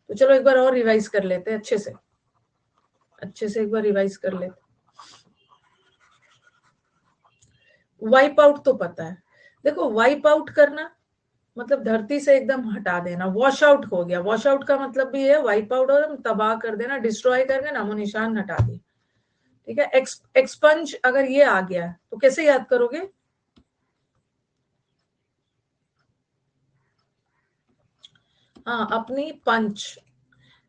तो चलो एक बार और रिवाइज कर लेते हैं अच्छे से, अच्छे से एक बार रिवाइज कर लेते। वाइप आउट तो पता है, देखो वाइप आउट करना मतलब धरती से एकदम हटा देना। वॉश आउट हो गया, वॉश आउट का मतलब भी है वाइप आउट, और तबाह कर देना, डिस्ट्रॉय करके नामो निशान हटा दिया। ठीक है। एक्सपंज अगर ये आ गया तो कैसे याद करोगे? हाँ, अपनी पंच,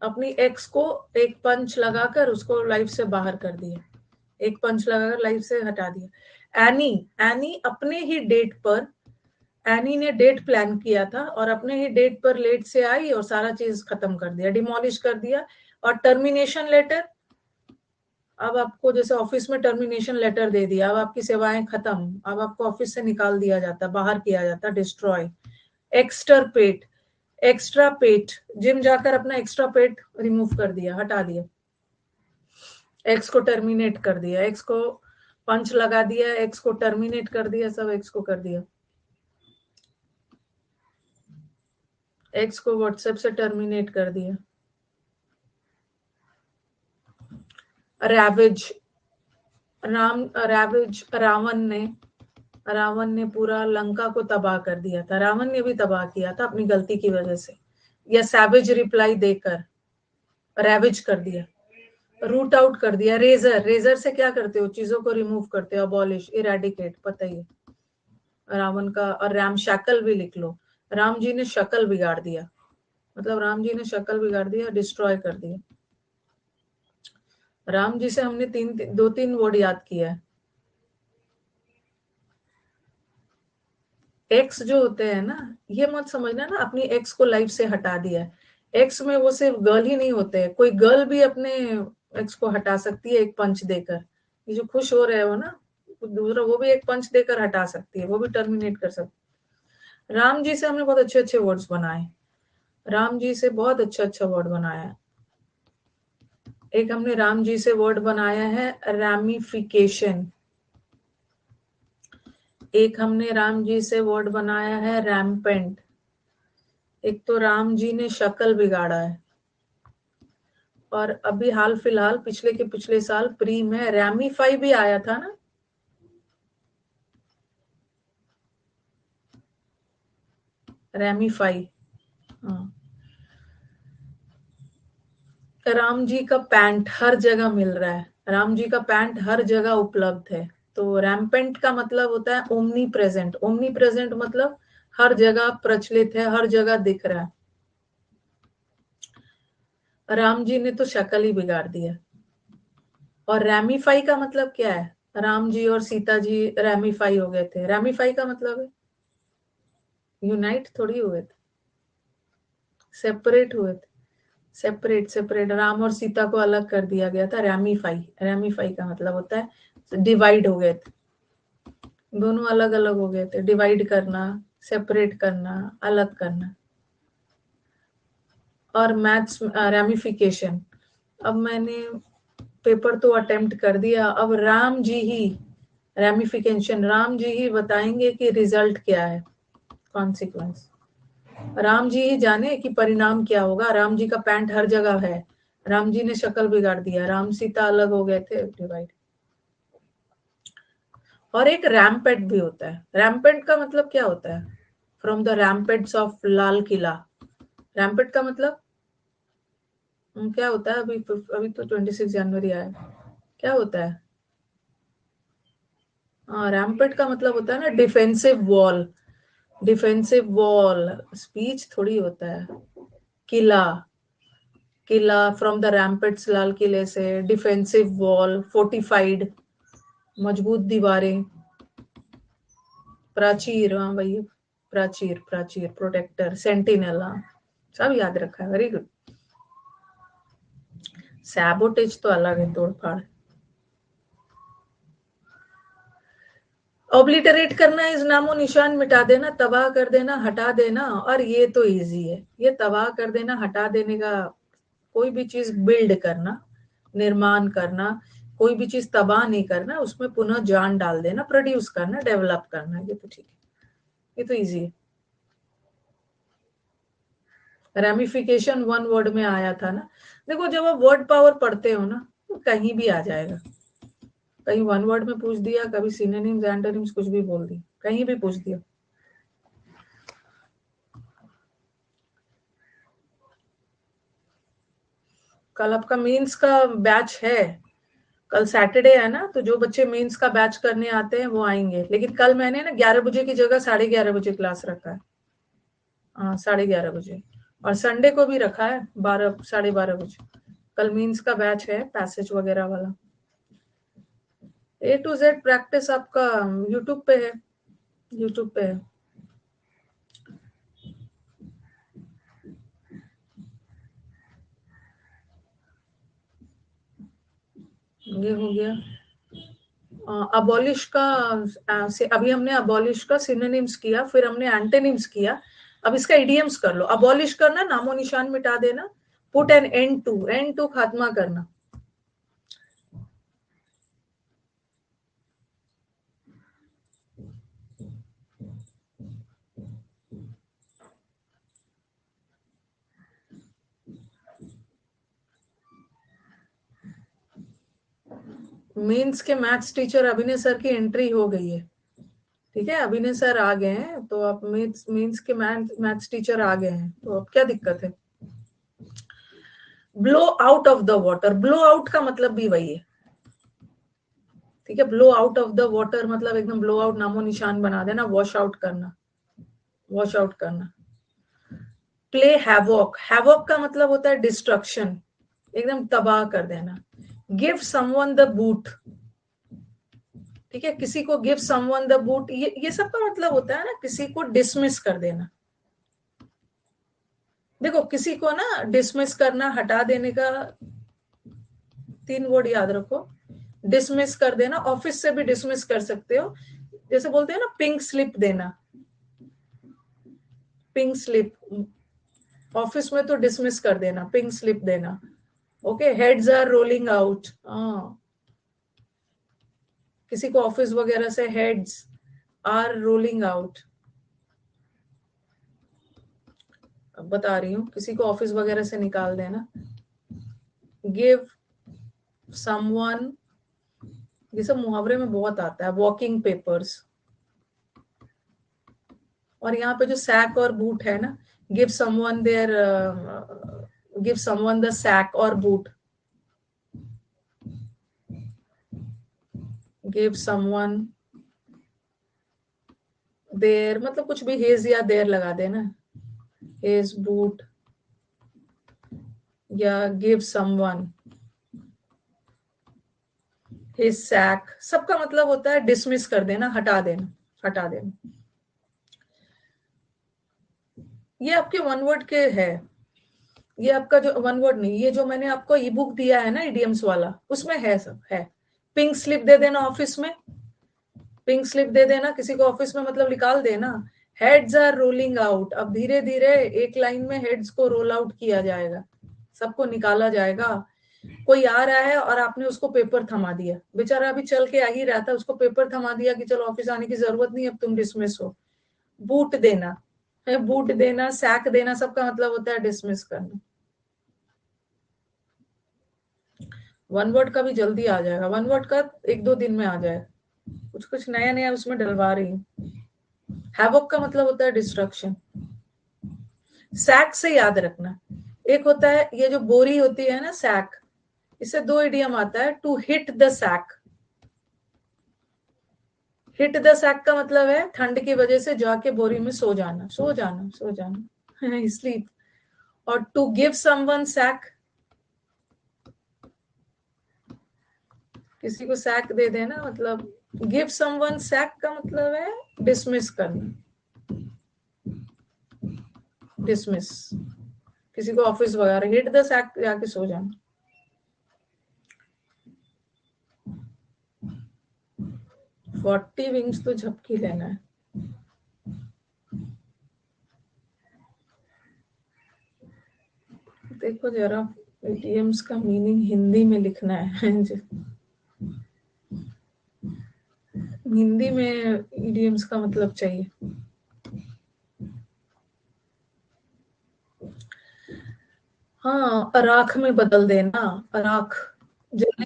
अपनी एक्स को एक पंच लगाकर उसको लाइफ से बाहर कर दिया, एक पंच लगाकर लाइफ से हटा दिया। एनी, एनी अपने ही डेट पर, एनी ने डेट प्लान किया था और अपने ही डेट पर लेट से आई और सारा चीज खत्म कर दिया, डिमोलिश कर दिया। और टर्मिनेशन लेटर, अब आपको जैसे ऑफिस में टर्मिनेशन लेटर दे दिया, अब आपकी सेवाएं खत्म, अब आपको ऑफिस से निकाल दिया जाता, बाहर किया जाता, डिस्ट्रॉय। एक्सटरपेट, एक्स्ट्रा पेट, जिम जाकर अपना एक्स्ट्रा पेट रिमूव कर दिया, हटा दिया। एक्स को टर्मिनेट कर दिया, एक्स को पंच लगा दिया, एक्स को टर्मिनेट कर दिया, सब एक्स को कर दिया। एक्स को व्हाट्सएप से टर्मिनेट कर दिया। रैवेज, रैवेज, रावण ने पूरा लंका को तबाह कर दिया था। रावण ने भी तबाह किया था अपनी गलती की वजह से, या सैवेज रिप्लाई देकर रैवेज कर दिया, रूट आउट कर दिया। रेजर, रेजर से क्या करते हो, चीजों को रिमूव करते हो, अबॉलिश, इरेडिकेट, पता ही है रावण का। और राम शक्ल भी लिख लो, राम जी ने शक्ल बिगाड़ दिया, मतलब राम जी ने शक्ल बिगाड़ दिया, डिस्ट्रॉय कर दिया। राम जी से हमने दो तीन वर्ड याद किया है। एक्स जो होते हैं ना, ये मत समझना ना अपनी एक्स को लाइफ से हटा दिया है। एक्स में वो सिर्फ गर्ल ही नहीं होते हैं, कोई गर्ल भी अपने एक्स को हटा सकती है एक पंच देकर। ये जो खुश हो रहे हो ना दूसरा, वो भी एक पंच देकर हटा सकती है, वो भी टर्मिनेट कर सकती है। राम जी से हमने बहुत अच्छे अच्छे वर्ड्स बनाए, राम जी से बहुत अच्छा अच्छा वर्ड बनाया है। एक हमने राम जी से वर्ड बनाया है रैमिफिकेशन, एक हमने राम जी से वर्ड बनाया है रैम्पेंट, एक तो राम जी ने शक्ल बिगाड़ा है, और अभी हाल फिलहाल पिछले के पिछले साल प्री में रैमिफाई भी आया था ना। रैमिफाई, हाँ। राम जी का पैंट हर जगह मिल रहा है, राम जी का पैंट हर जगह उपलब्ध है। तो रैम्पेंट का मतलब होता है ओमनी प्रेजेंट। ओमनी प्रेजेंट मतलब हर जगह प्रचलित है, हर जगह दिख रहा है। राम जी ने तो शक्ल ही बिगाड़ दिया। और रैमिफाई का मतलब क्या है? राम जी और सीता जी रैमिफाई हो गए थे। रैमिफाई का मतलब है यूनाइट थोड़ी हुए थे, सेपरेट हुए थे। सेपरेट राम और सीता को अलग कर दिया गया था। रैमिफाई, रैमिफाई का मतलब होता है डिवाइड हो गए थे, दोनों अलग अलग हो गए थे। डिवाइड करना, सेपरेट करना, अलग करना। और मैथ्स रैमिफिकेशन। अब मैंने पेपर तो अटेम्प्ट कर दिया, अब राम जी ही रैमिफिकेशन, राम जी ही बताएंगे कि रिजल्ट क्या है, कॉन्सिक्वेंस। राम जी ही जाने कि परिणाम क्या होगा। राम जी का पैंट हर जगह है, राम जी ने शक्ल बिगाड़ दिया, राम सीता अलग हो गए थे, डिवाइड। और एक रैम्पेट भी होता है। रैम्पेट का मतलब क्या होता है? From the रैम्पेट्स of Lal Qila. रैम्पेट का मतलब क्या होता है? अभी तो 26 जनवरी आया, क्या होता है? रैम्पेट का मतलब होता है ना defensive wall. Defensive wall speech थोड़ी होता है। किला, किला फ्रॉम द रैम्पेट्स, लाल किले से। डिफेंसिव वॉल, फोर्टिफाइड, मजबूत दीवारें। प्राचीर, हाँ भैया, प्राचीर, प्राचीर, प्रोटेक्टर, सेंटिनल, हाँ सब याद रखा है, वेरी गुड। सैबोटेज तो अलग है, तोड़फाड़। ऑब्लिटरेट करना इस नामो निशान, मिटा देना, तबाह कर देना, हटा देना। और ये तो इजी है, ये तबाह कर देना, हटा देने का। कोई भी चीज बिल्ड करना, निर्माण करना, कोई भी चीज तबाह नहीं करना, उसमें पुनः जान डाल देना, प्रोड्यूस करना, डेवलप करना, ये तो ठीक है, ये तो इजी है। रेमिफिकेशन वन वर्ड में आया था ना। देखो जब आप वर्ड पावर पढ़ते हो ना तो कहीं भी आ जाएगा। कहीं वन वर्ड में पूछ दिया, कभी सिनोनिम्स, एंटोनिम्स, कुछ भी बोल दिया, कहीं भी पूछ दिया। कल आपका मेंस का बैच है, कल सैटरडे है ना, तो जो बच्चे मेंस का बैच करने आते हैं वो आएंगे। लेकिन कल मैंने ना 11 बजे की जगह 11:30 बजे क्लास रखा है। हाँ 11:30 बजे। और संडे को भी रखा है 12, 12:30 बजे। कल मीन्स का बैच है, पैसेज वगैरह वाला। A to Z प्रैक्टिस आपका यूट्यूब पे है, यूट्यूब पे है। ये हो गया। अबॉलिश का अभी हमने अबॉलिश का सिनोनिम्स किया, फिर हमने एंटोनिम्स किया। अब इसका इडियम्स कर लो। अबॉलिश करना, नामो निशान मिटा देना। Put an end to, end to खात्मा करना। मेंस के मैथ्स टीचर अभिनय सर की एंट्री हो गई है, ठीक है। अभिनय सर आ गए हैं, तो आप मेंस के मैथ्स टीचर आ गए हैं, तो अब क्या दिक्कत है? Blow out of the water, blow out का मतलब भी वही है, ठीक है। Blow out of the water मतलब एकदम ब्लो आउट, नामो निशान बना देना, वॉश आउट करना, वॉश आउट करना। प्ले हैवॉक, हैवॉक का मतलब होता है डिस्ट्रक्शन, एकदम तबाह कर देना। गिव समवन द बूट, ठीक है, किसी को गिव समवन द बूट, ये सब का मतलब होता है ना किसी को डिसमिस कर देना। देखो किसी को ना डिसमिस करना, हटा देने का 3 वर्ड याद रखो। डिसमिस कर देना, ऑफिस से भी डिसमिस कर सकते हो, जैसे बोलते हैं ना पिंक स्लिप देना, पिंक स्लिप। ऑफिस में तो डिसमिस कर देना, पिंक स्लिप देना। Okay, heads are rolling out, हाँ, किसी को ऑफिस वगैरह से हेड्स आर रोलिंग आउट। अब बता रही हूँ, किसी को ऑफिस वगैरह से निकाल देना। गिव समवन, ये सब मुहावरे में बहुत आता है, वॉकिंग पेपर्स। और यहाँ पे जो सैक और बूट है ना, give someone the air, give someone the sack और बूट। गिव समवन देयर, मतलब कुछ भी हेज या देयर लगा देना, हेज बूट या गिव समवन हिज सैक, सबका मतलब होता है डिसमिस कर देना, हटा देना, हटा देना। ये आपके वन वर्ड के है, ये आपका जो वन वर्ड नहीं, ये जो मैंने आपको ई बुक दिया है ना इडियम्स वाला, उसमें है, सब है। पिंक स्लिप दे देना ऑफिस में, पिंक स्लिप दे देना किसी को ऑफिस में, मतलब निकाल देना। हेड्स आर रोलिंग आउट, अब धीरे धीरे एक लाइन में हेड्स को रोल आउट किया जाएगा, सबको निकाला जाएगा। कोई आ रहा है और आपने उसको पेपर थमा दिया, बेचारा अभी चल के आ ही रहा था, उसको पेपर थमा दिया कि चलो ऑफिस आने की जरूरत नहीं, अब तुम डिसमिस हो। बूट देना है, बूट देना, सैक देना, सबका मतलब होता है डिसमिस करना। वन वर्ड का भी जल्दी आ जाएगा, वन वर्ड का 1-2 दिन में आ जाएगा, कुछ कुछ नया नया उसमें डलवा रही हूँ। हैवॉक का मतलब होता है डिस्ट्रक्शन। सैक से याद रखना, एक होता है ये जो बोरी होती है ना सैक, इससे 2 इडियम आता है, to hit the sack. Hit the sack का मतलब है ठंड की वजह से जाके बोरी में सो जाना, सो जाना, सो जाना स्लीप। और टू गिव समवन सैक, किसी को सैक दे देना, मतलब गिव समवन सैक का मतलब है डिसमिस करना, डिसमिस किसी को ऑफिस वगैरह। हिट द सैक जाके सो जाना। फोर्टी विंग्स तो झपकी लेना है। देखो जरा एटीएम्स का मीनिंग हिंदी में लिखना है हिंदी में इडियम्स का मतलब चाहिए। हाँ, अराख में बदल देना, अराख जलने,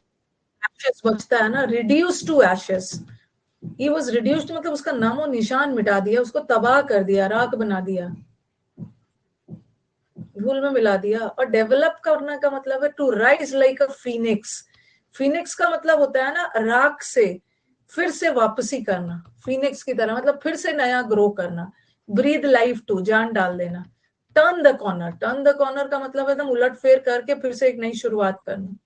एशेस बचता है ना, reduce to ashes. He was reduced मतलब उसका नामो निशान मिटा दिया, उसको तबाह कर दिया, राख बना दिया, धूल में मिला दिया। और डेवलप करने का मतलब है to rise like a phoenix. Phoenix का मतलब होता है ना राख से फिर से वापसी करना, फीनिक्स की तरह, मतलब फिर से नया ग्रो करना। ब्रीद लाइफ टू, जान डाल देना। Turn the corner, turn the corner का मतलब एकदम उलट फेर करके फिर से एक नई शुरुआत करना।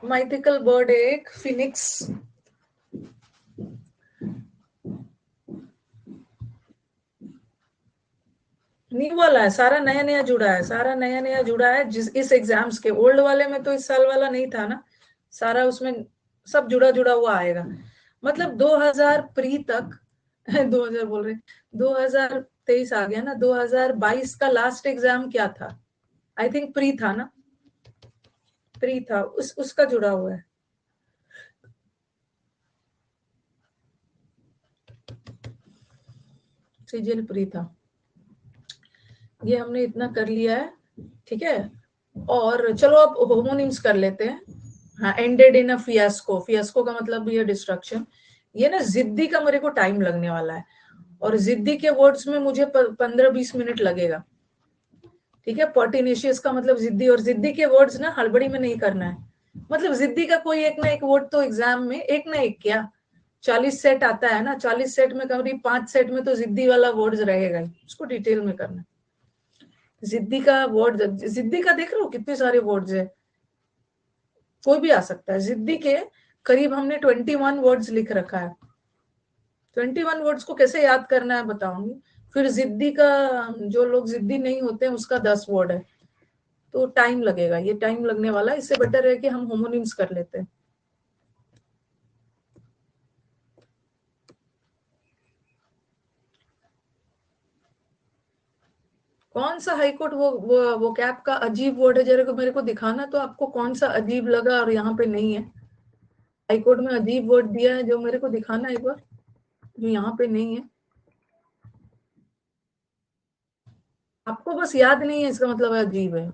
माइथिकल बर्ड एक फिनिक्स। न्यू वाला है, सारा नया नया जुड़ा है, सारा नया नया जुड़ा है। जिस इस एग्जाम्स के ओल्ड वाले में तो इस साल वाला नहीं था ना, सारा उसमें सब जुड़ा जुड़ा हुआ आएगा। मतलब 2000 प्री तक 2000 बोल रहे, 2023 आ गया ना, 2022 का लास्ट एग्जाम क्या था? आई थिंक प्री था ना, प्री था, उसका जुड़ा हुआ है। सीजीएल प्री था। ये हमने इतना कर लिया है, ठीक है। और चलो अब होमोनिम्स कर लेते हैं। हाँ, ended in a fiasco, fiasco का मतलब भी है डिस्ट्रक्शन। ये ना जिद्दी का मेरे को टाइम लगने वाला है, और जिद्दी के वर्ड्स में मुझे 15-20 मिनट लगेगा, ठीक है। पर्टिनेशियस का मतलब जिद्दी, और जिद्दी के वर्ड्स ना हड़बड़ी में नहीं करना है। मतलब जिद्दी का कोई एक ना एक वर्ड तो एग्जाम में, एक ना एक क्या 40 सेट आता है ना, 40 सेट में करीब 5 सेट में तो जिद्दी वाला वर्ड्स रहेगा ही, उसको डिटेल में करना। जिद्दी का वर्ड, जिद्दी का देख रहे हो कितने सारे वर्ड्स है, कोई भी आ सकता है। जिद्दी के करीब हमने 21 वर्ड्स लिख रखा है। 21 वर्ड्स को कैसे याद करना है बताऊंगी। फिर जिद्दी का, जो लोग जिद्दी नहीं होते हैं उसका 10 वर्ड है, तो टाइम लगेगा, ये टाइम लगने वाला है। इससे बेटर है कि हम होमोनिम्स कर लेते हैं। कौन सा हाईकोर्ट, वो कैप का अजीब वर्ड है, जरा को मेरे को दिखाना तो आपको कौन सा अजीब लगा और यहाँ पे नहीं है। हाईकोर्ट में अजीब वर्ड दिया है जो मेरे को दिखाना एक बार, जो यहाँ पे नहीं है। आपको बस याद नहीं है, इसका मतलब है अजीब है।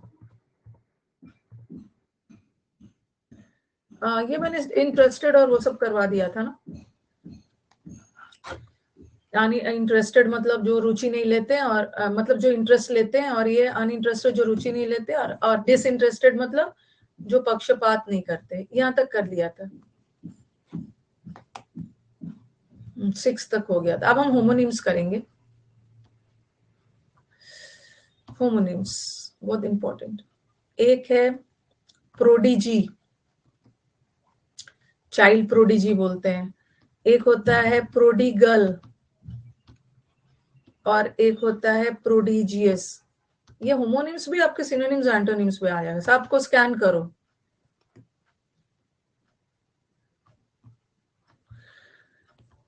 ये मैंने इंटरेस्टेड और वो सब करवा दिया था ना। इंटरेस्टेड मतलब जो रुचि नहीं लेते हैं, और मतलब जो इंटरेस्ट लेते हैं, और ये अनइंटरेस्टेड जो रुचि नहीं लेते, और डिसइंटरेस्टेड मतलब जो पक्षपात नहीं करते। यहाँ तक कर लिया था, 6 तक हो गया था। अब हम होमोनिम्स करेंगे। होमोनिम्स बहुत इंपॉर्टेंट। एक है प्रोडिजी, चाइल्ड प्रोडिजी बोलते हैं। एक होता है प्रोडिगल, और एक होता है प्रोडिजियस। ये होमोनिम्स भी आपके सिनोनिम्स एंटोनिम्स में आ जाएगा। सब आपको स्कैन करो।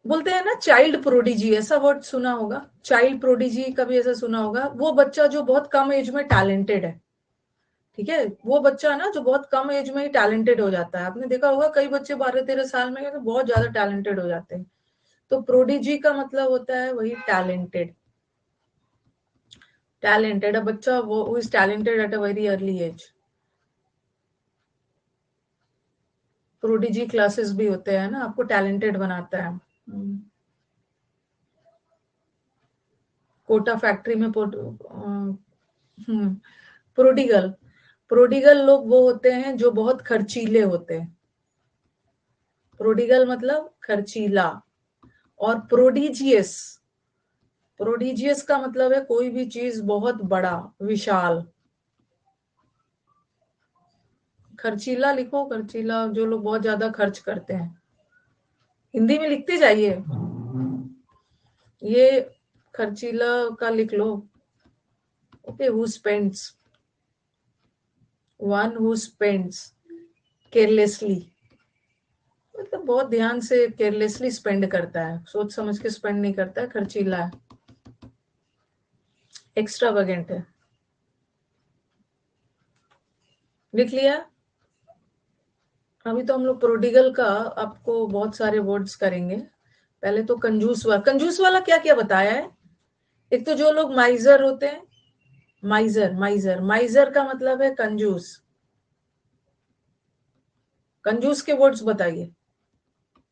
बोलते हैं ना चाइल्ड प्रोडिजी, ऐसा वर्ड सुना होगा। चाइल्ड प्रोडिजी कभी ऐसा सुना होगा, वो बच्चा जो बहुत कम एज में टैलेंटेड है। ठीक है, वो बच्चा ना जो बहुत कम एज में ही टैलेंटेड हो जाता है। आपने देखा होगा कई बच्चे 12-13 साल में तो बहुत ज्यादा टैलेंटेड हो जाते हैं। तो प्रोडिजी का मतलब होता है वही टैलेंटेड। टैलेंटेड, अ बच्चा वो is talented at a very early age. Prodigy classes भी होते हैं ना, आपको टैलेंटेड बनाता है। कोटा फैक्ट्री में प्रोडिगल, प्रोडिगल लोग वो होते हैं जो बहुत खर्चीले होते हैं। प्रोडिगल मतलब खर्चीला। और प्रोडिजियस, प्रोडिजियस का मतलब है कोई भी चीज बहुत बड़ा, विशाल। खर्चीला लिखो, खर्चीला जो लोग बहुत ज्यादा खर्च करते हैं। हिंदी में लिखते जाइए, ये खर्चीला का लिख लो। Okay, who spends, one who spends carelessly, मतलब बहुत ध्यान से केयरलेसली स्पेंड करता है, सोच समझ के स्पेंड नहीं करता है, खर्चीला है, एक्स्ट्रावेगेंट है। लिख लिया। अभी तो हम लोग प्रोडिगल का आपको बहुत सारे वर्ड्स करेंगे। पहले तो कंजूस वाला, कंजूस वाला क्या क्या बताया है। एक तो जो लोग माइजर होते हैं, माइजर, माइजर, माइजर का मतलब है कंजूस। कंजूस के वर्ड्स बताइए।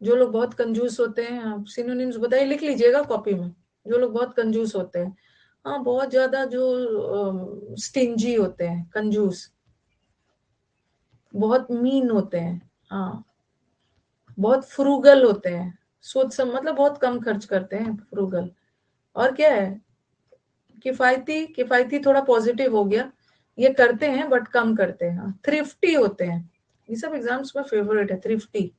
जो लोग बहुत कंजूस होते हैं, आप सिनोनिम्स बताइए, लिख लीजिएगा कॉपी में। जो लोग बहुत कंजूस होते हैं, हाँ, बहुत ज्यादा जो स्टिंजी होते हैं, कंजूस। बहुत मीन होते हैं, हाँ। बहुत फ्रूगल होते हैं, सोच सम मतलब बहुत कम खर्च करते हैं, फ्रूगल। और क्या है, किफायती, किफायती थोड़ा पॉजिटिव हो गया, ये करते हैं बट कम करते हैं। थ्रिफ्टी होते हैं, ये सब एग्जाम्स में फेवरेट है, थ्रिफ्टी।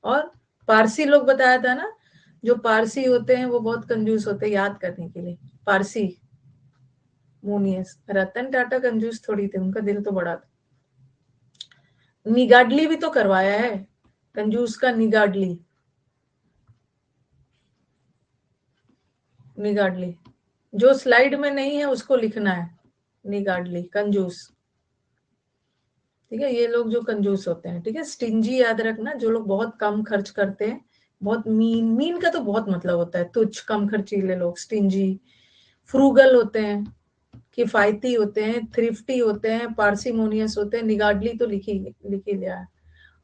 और पारसी लोग बताया था ना, जो पारसी होते हैं वो बहुत कंजूस होते हैं, याद करने के लिए। पारसी मोनियस, रतन टाटा कंजूस थोड़ी थे, उनका दिल तो बड़ा था। निगाडली भी तो करवाया है, कंजूस का निगाडली, निगाडली। जो स्लाइड में नहीं है उसको लिखना है, निगाडली, कंजूस। ठीक है, ये लोग जो कंजूस होते हैं। ठीक है, स्टिंजी याद रखना, जो लोग बहुत कम खर्च करते हैं। बहुत मीन, मीन का तो बहुत मतलब होता है तुच्छ, कम खर्चीले लोग स्टिंजी। फ्रूगल होते हैं, किफायती होते हैं, थ्रिफ्टी होते हैं, पार्सिमोनियस होते हैं। निगाडली तो लिखी लिखी लिया है।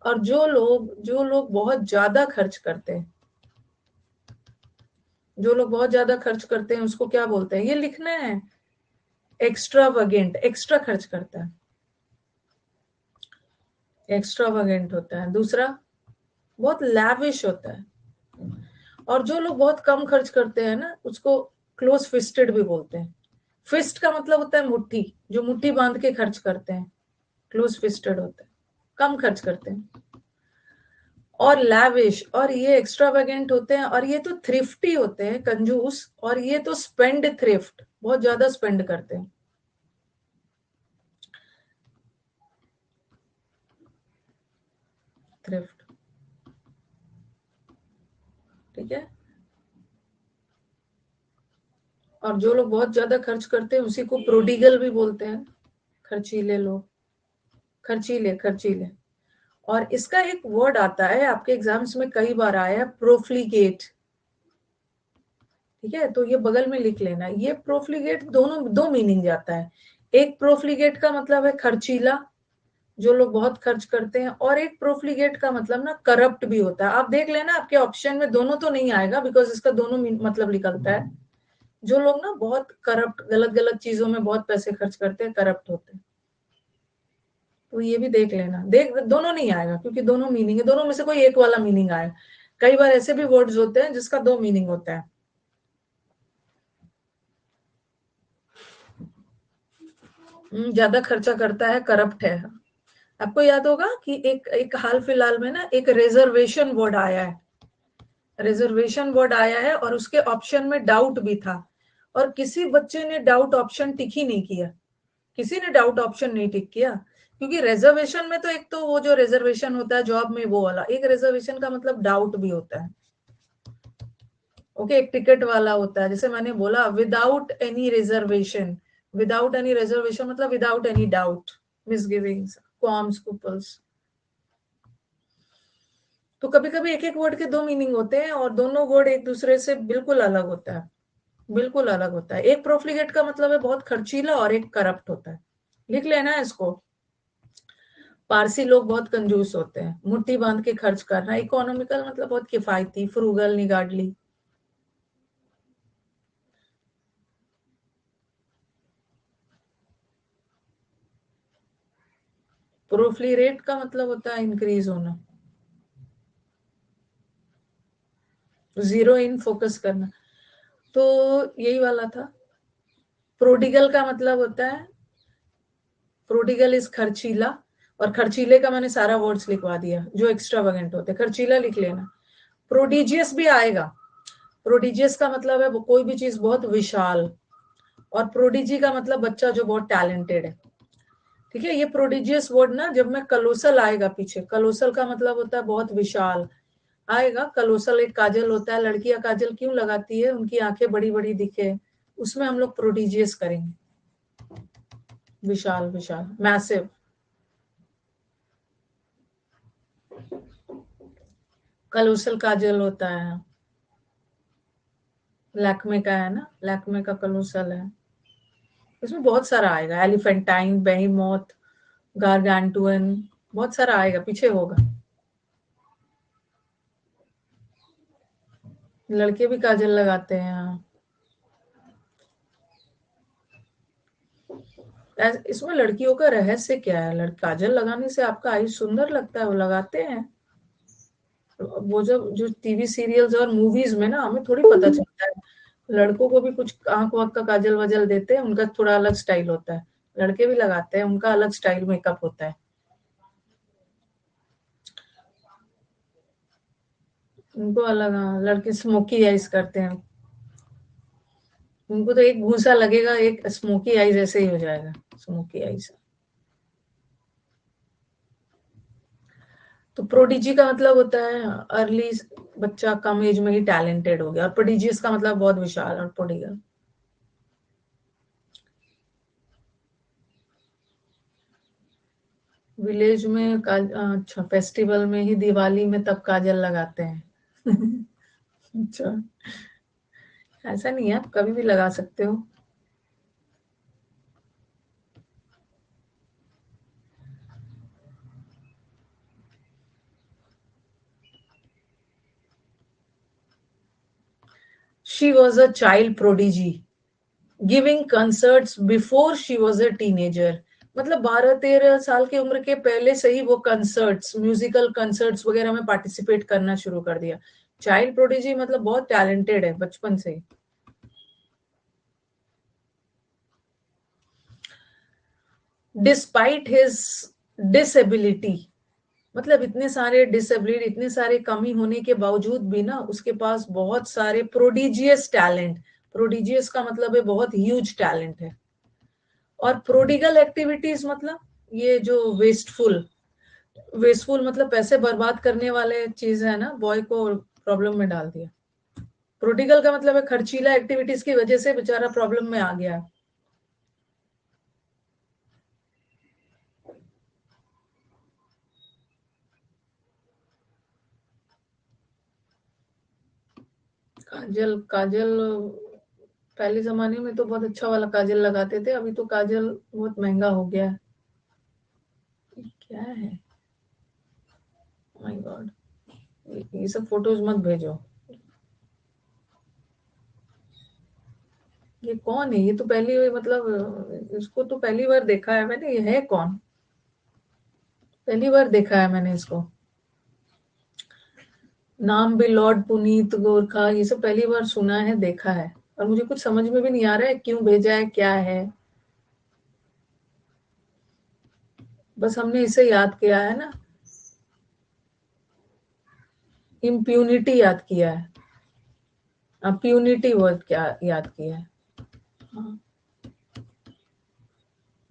और जो लोग बहुत ज्यादा खर्च करते हैं, जो लोग बहुत ज्यादा खर्च करते हैं उसको क्या बोलते हैं, ये लिखना है। एक्स्ट्रावेगेंट, एक्स्ट्रा खर्च करता है, एक्स्ट्रावेगेंट होता है। दूसरा, बहुत लैविश होता है। और जो लोग बहुत कम खर्च करते हैं ना, उसको क्लोज फिस्टेड भी बोलते हैं। फिस्ट का मतलब होता है मुट्ठी, जो मुट्ठी बांध के खर्च करते हैं, क्लोज फिस्टेड होता है, कम खर्च करते हैं। और लैविश, और ये एक्स्ट्रावेगेंट होते हैं। और ये तो थ्रिफ्टी होते हैं, कंजूस। और ये तो स्पेंड थ्रिफ्ट, बहुत ज्यादा स्पेंड करते हैं। थ्रिफ्ट, ठीक है। और जो लोग बहुत ज्यादा खर्च करते हैं उसी को प्रोडिगल भी बोलते हैं, खर्चीले लोग, खर्चीले, खर्चीले। और इसका एक वर्ड आता है आपके एग्जाम्स में, कई बार आया है, प्रोफ्लीगेट। ठीक है, तो ये बगल में लिख लेना। ये प्रोफ्लीगेट दोनों, दो मीनिंग जाता है। एक प्रोफ्लीगेट का मतलब है खर्चीला, जो लोग बहुत खर्च करते हैं। और एक प्रोफ्लिगेट का मतलब ना करप्ट भी होता है। आप देख लेना आपके ऑप्शन में दोनों तो नहीं आएगा, बिकॉज इसका दोनों मतलब निकलता है। जो लोग ना बहुत करप्ट, गलत गलत चीजों में बहुत पैसे खर्च करते हैं, करप्ट होते हैं। तो ये भी देख लेना, देख दोनों नहीं आएगा क्योंकि दोनों मीनिंग है, दोनों में से कोई एक वाला मीनिंग आएगा। कई बार ऐसे भी वर्ड्स होते हैं जिसका दो मीनिंग होता है। ज्यादा खर्चा करता है, करप्ट है। आपको याद होगा कि एक एक हाल फिलहाल में ना एक रिजर्वेशन वर्ड आया है, रिजर्वेशन वर्ड आया है और उसके ऑप्शन में डाउट भी था, और किसी बच्चे ने डाउट ऑप्शन टिक ही नहीं किया, किसी ने डाउट ऑप्शन नहीं टिक किया। क्योंकि रिजर्वेशन में तो एक तो वो जो रिजर्वेशन होता है जॉब में वो वाला, एक रिजर्वेशन का मतलब डाउट भी होता है। ओके, एक टिकट वाला होता है, जैसे मैंने बोला without any reservation, without any reservation मतलब विदाउट एनी डाउट, मिसगिविंग्स, क्वाल्म्स, स्क्रूपल्स। तो कभी कभी एक एक वर्ड के दो मीनिंग होते हैं और दोनों वर्ड एक दूसरे से बिल्कुल अलग होता है, बिल्कुल अलग होता है। एक प्रोफ्लिगेट का मतलब है बहुत खर्चीला और एक करप्ट होता है। लिख लेना इसको। पारसी लोग बहुत कंजूस होते हैं, मुट्ठी बांध के खर्च करना। इकोनॉमिकल मतलब बहुत किफायती, फ्रूगल, निगाडली। प्रोफ्लीरेट का मतलब होता है इंक्रीज होना, जीरो इन, फोकस करना। तो यही वाला था। प्रोडिगल का मतलब होता है, प्रोडिगल इज खर्चीला, और खर्चीले का मैंने सारा वर्ड्स लिखवा दिया जो एक्स्ट्रावेगेंट होते हैं। खर्चीला लिख लेना। प्रोडिजियस भी आएगा। प्रोडिजियस का मतलब है वो कोई भी चीज बहुत विशाल, और प्रोडिजी का मतलब बच्चा जो बहुत टैलेंटेड है। ठीक है, ये प्रोडिजियस वर्ड ना जब मैं कलोसल आएगा पीछे, कलोसल का मतलब होता है बहुत विशाल आएगा। कलोसल एक काजल होता है, लड़कियां काजल क्यों लगाती है, उनकी आंखें बड़ी बड़ी दिखे, उसमें हम लोग प्रोडिजियस करेंगे, विशाल, विशाल, मैसिव। कलोसल काजल होता है, लैक्मे का है ना, लैक्मे का कलोसल है। इसमें बहुत सारा आएगा, एलिफेंटाइन, बेहीमोथ, गारगैंटुअन, बहुत सारा आएगा, पीछे होगा। लड़के भी काजल लगाते हैं। इसमें लड़कियों का रहस्य क्या है? काजल लगाने से आपका आयुष सुंदर लगता है, वो लगाते हैं। वो जब जो टीवी सीरियल्स और मूवीज में ना हमें थोड़ी पता चलता है, लड़कों को भी कुछ आंख वाँख का काजल वजल देते हैं, उनका थोड़ा अलग स्टाइल होता है। लड़के भी लगाते हैं, उनका अलग स्टाइल मेकअप होता है। उनको अलग, हाँ, लड़के स्मोकी आइज करते हैं। उनको तो एक घूंसा लगेगा, एक स्मोकी आइज ऐसे ही हो जाएगा, स्मोकी आइज। तो प्रोडिजी का मतलब होता है अर्ली, बच्चा कम एज में ही टैलेंटेड हो गया, और प्रोडिजियस का मतलब बहुत विशाल और प्रोडिगल। विलेज में अच्छा, फेस्टिवल में ही, दिवाली में तब काजल लगाते हैं। अच्छा, ऐसा नहीं है, आप कभी भी लगा सकते हो। She was a child prodigy giving concerts before she was a teenager. मतलब 12-13 साल की उम्र के पहले से ही वो कंसर्ट्स, म्यूजिकल कंसर्ट्स वगैरह में पार्टिसिपेट करना शुरू कर दिया। चाइल्ड प्रोडिजी मतलब बहुत टैलेंटेड है बचपन से ही। डिस्पाइट हिज डिसेबिलिटी, मतलब इतने सारे डिसेबिलिटी, इतने सारे कमी होने के बावजूद भी ना उसके पास बहुत सारे प्रोडिजियस टैलेंट। प्रोडिजियस का मतलब है बहुत ह्यूज टैलेंट है। और प्रोडिगल एक्टिविटीज मतलब ये जो वेस्टफुल, वेस्टफुल मतलब पैसे बर्बाद करने वाले चीज है ना, बॉय को प्रॉब्लम में डाल दिया। प्रोडिगल का मतलब है खर्चीला एक्टिविटीज की वजह से बेचारा प्रॉब्लम में आ गया। काजल, काजल पहले जमाने में तो बहुत अच्छा वाला काजल लगाते थे, अभी तो काजल बहुत महंगा हो गया है। क्या है? माय गॉड, ये सब फोटोज मत भेजो। ये कौन है? ये तो पहली, मतलब इसको तो पहली बार देखा है मैंने। ये है कौन? पहली बार देखा है मैंने इसको। नाम भी लॉर्ड पुनीत गोरखा, ये सब पहली बार सुना है, देखा है, और मुझे कुछ समझ में भी नहीं आ रहा है क्यों भेजा है, क्या है। बस हमने इसे याद किया है ना, इम्प्यूनिटी याद किया है, प्यूनिटी वर्ड क्या याद किया है। हाँ।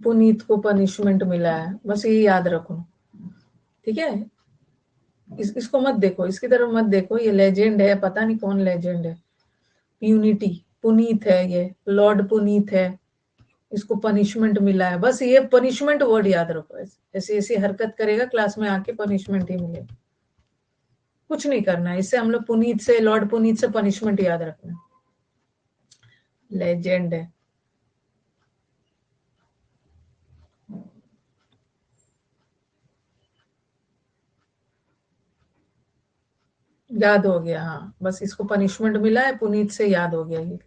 पुनीत को पनिशमेंट मिला है, बस ये याद रखो, ठीक है। इसको मत देखो, इसकी तरफ मत देखो, ये लेजेंड है, पता नहीं कौन लेजेंड है। प्यूनिटी, पुनीत है, ये लॉर्ड पुनीत है, इसको पनिशमेंट मिला है, बस ये पनिशमेंट वर्ड याद रखो। ऐसी ऐसी हरकत करेगा क्लास में आके पनिशमेंट ही मिलेगा। कुछ नहीं करना है इससे, हम लोग पुनीत से, लॉर्ड पुनीत से पनिशमेंट याद रखना। लेजेंड है। याद हो गया, हाँ, बस इसको पनिशमेंट मिला है, पुनीत से याद हो गया ये।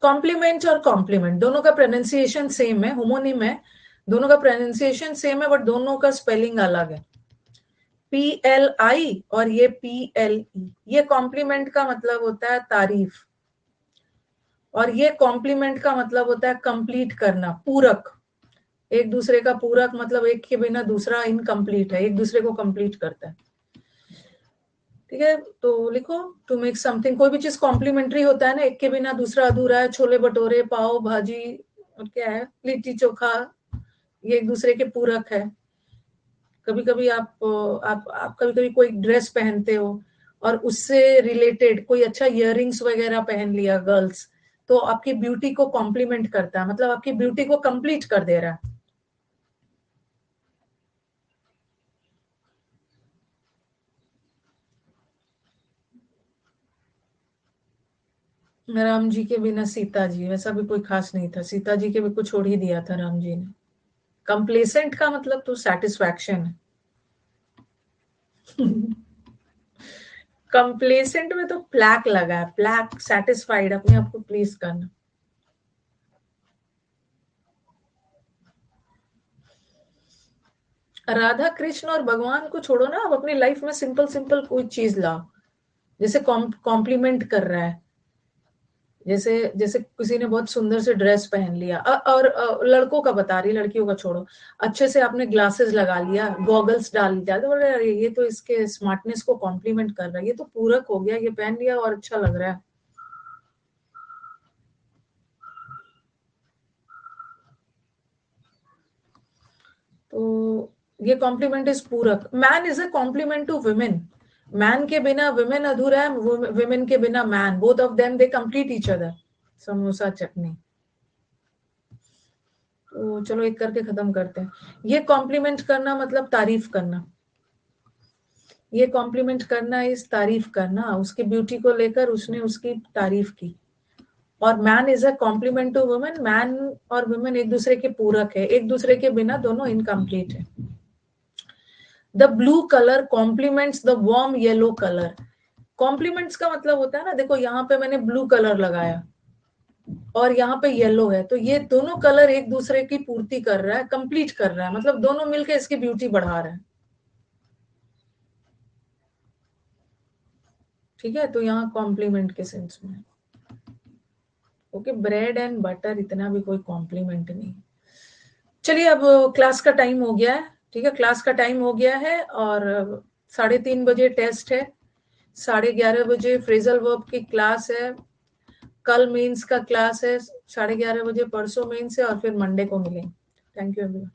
कॉम्प्लीमेंट और कॉम्प्लीमेंट दोनों का प्रोनाउंसिएशन सेम है, होमोनिम है, दोनों का प्रोनाउंसिएशन सेम है, बट दोनों का स्पेलिंग अलग है। PLI और ये PLE, ये कॉम्प्लीमेंट का मतलब होता है तारीफ, और ये कॉम्प्लीमेंट का मतलब होता है कंप्लीट करना, पूरक। एक दूसरे का पूरक, मतलब एक के बिना दूसरा इनकम्प्लीट है, एक दूसरे को कंप्लीट करता है, ठीक है। तो लिखो, टू मेक समथिंग, कोई भी चीज कॉम्प्लीमेंट्री होता है ना, एक के बिना दूसरा अधूरा है। छोले भटूरे, पाव भाजी, और क्या है, लिट्टी चोखा, ये एक दूसरे के पूरक है। कभी कभी आप कभी कभी कोई ड्रेस पहनते हो और उससे रिलेटेड कोई अच्छा इयररिंग्स वगैरह पहन लिया गर्ल्स, तो आपकी ब्यूटी को कॉम्प्लीमेंट करता है, मतलब आपकी ब्यूटी को कंप्लीट कर दे रहा है। राम जी के बिना सीता जी, वैसा भी कोई खास नहीं था, सीता जी के भी कुछ छोड़ ही दिया था राम जी ने। कंप्लेसेंट का मतलब तो सेटिस्फैक्शन है। कंप्लेसेंट में तो प्लैक लगा है, प्लैक, सेटिस्फाइड, अपने आप को प्लीज करना। राधा कृष्ण और भगवान को छोड़ो ना, आप अपनी लाइफ में सिंपल सिंपल कोई चीज लाओ। जैसे कॉम्प्लीमेंट कर रहा है, जैसे जैसे किसी ने बहुत सुंदर से ड्रेस पहन लिया, और लड़कों का बता रही, लड़कियों का छोड़ो। अच्छे से आपने ग्लासेस लगा लिया, गॉगल्स डाल लिया, तो बोले अरे ये तो इसके स्मार्टनेस को कॉम्प्लीमेंट कर रहा है, ये तो पूरक हो गया, ये पहन लिया और अच्छा लग रहा है। तो ये कॉम्प्लीमेंट इज पूरक। Man is a complement to women. Man के बिना वुमेन अधूरा है, वुमेन के बिना man, both of them they complete each other. Samosa chutney. तो चलो एक करके खत्म करते हैं। ये कॉम्प्लीमेंट करना मतलब तारीफ करना, ये कॉम्प्लीमेंट करना इस तारीफ करना, उसकी ब्यूटी को लेकर उसने उसकी तारीफ की। और man is a complement to women, man और वुमेन एक दूसरे के पूरक है, एक दूसरे के बिना दोनों इनकम्प्लीट है। The blue colour complements the warm yellow colour. Complements का मतलब होता है ना, देखो यहाँ पे मैंने ब्लू कलर लगाया और यहाँ पे येलो है, तो ये दोनों कलर एक दूसरे की पूर्ति कर रहा है, कंप्लीट कर रहा है, मतलब दोनों मिलकर इसकी ब्यूटी बढ़ा रहा है, ठीक है। तो यहाँ कॉम्प्लीमेंट के सेंस में, ओके। ब्रेड एंड बटर इतना भी कोई कॉम्प्लीमेंट नहीं। चलिए अब क्लास का टाइम हो गया है, ठीक है, क्लास का टाइम हो गया है, और 3:30 बजे टेस्ट है, 11:30 बजे फ्रेजल वर्ब की क्लास है, कल मेंस का क्लास है 11:30 बजे, परसों मेंस है, और फिर मंडे को मिलेंगे। Thank you everyone.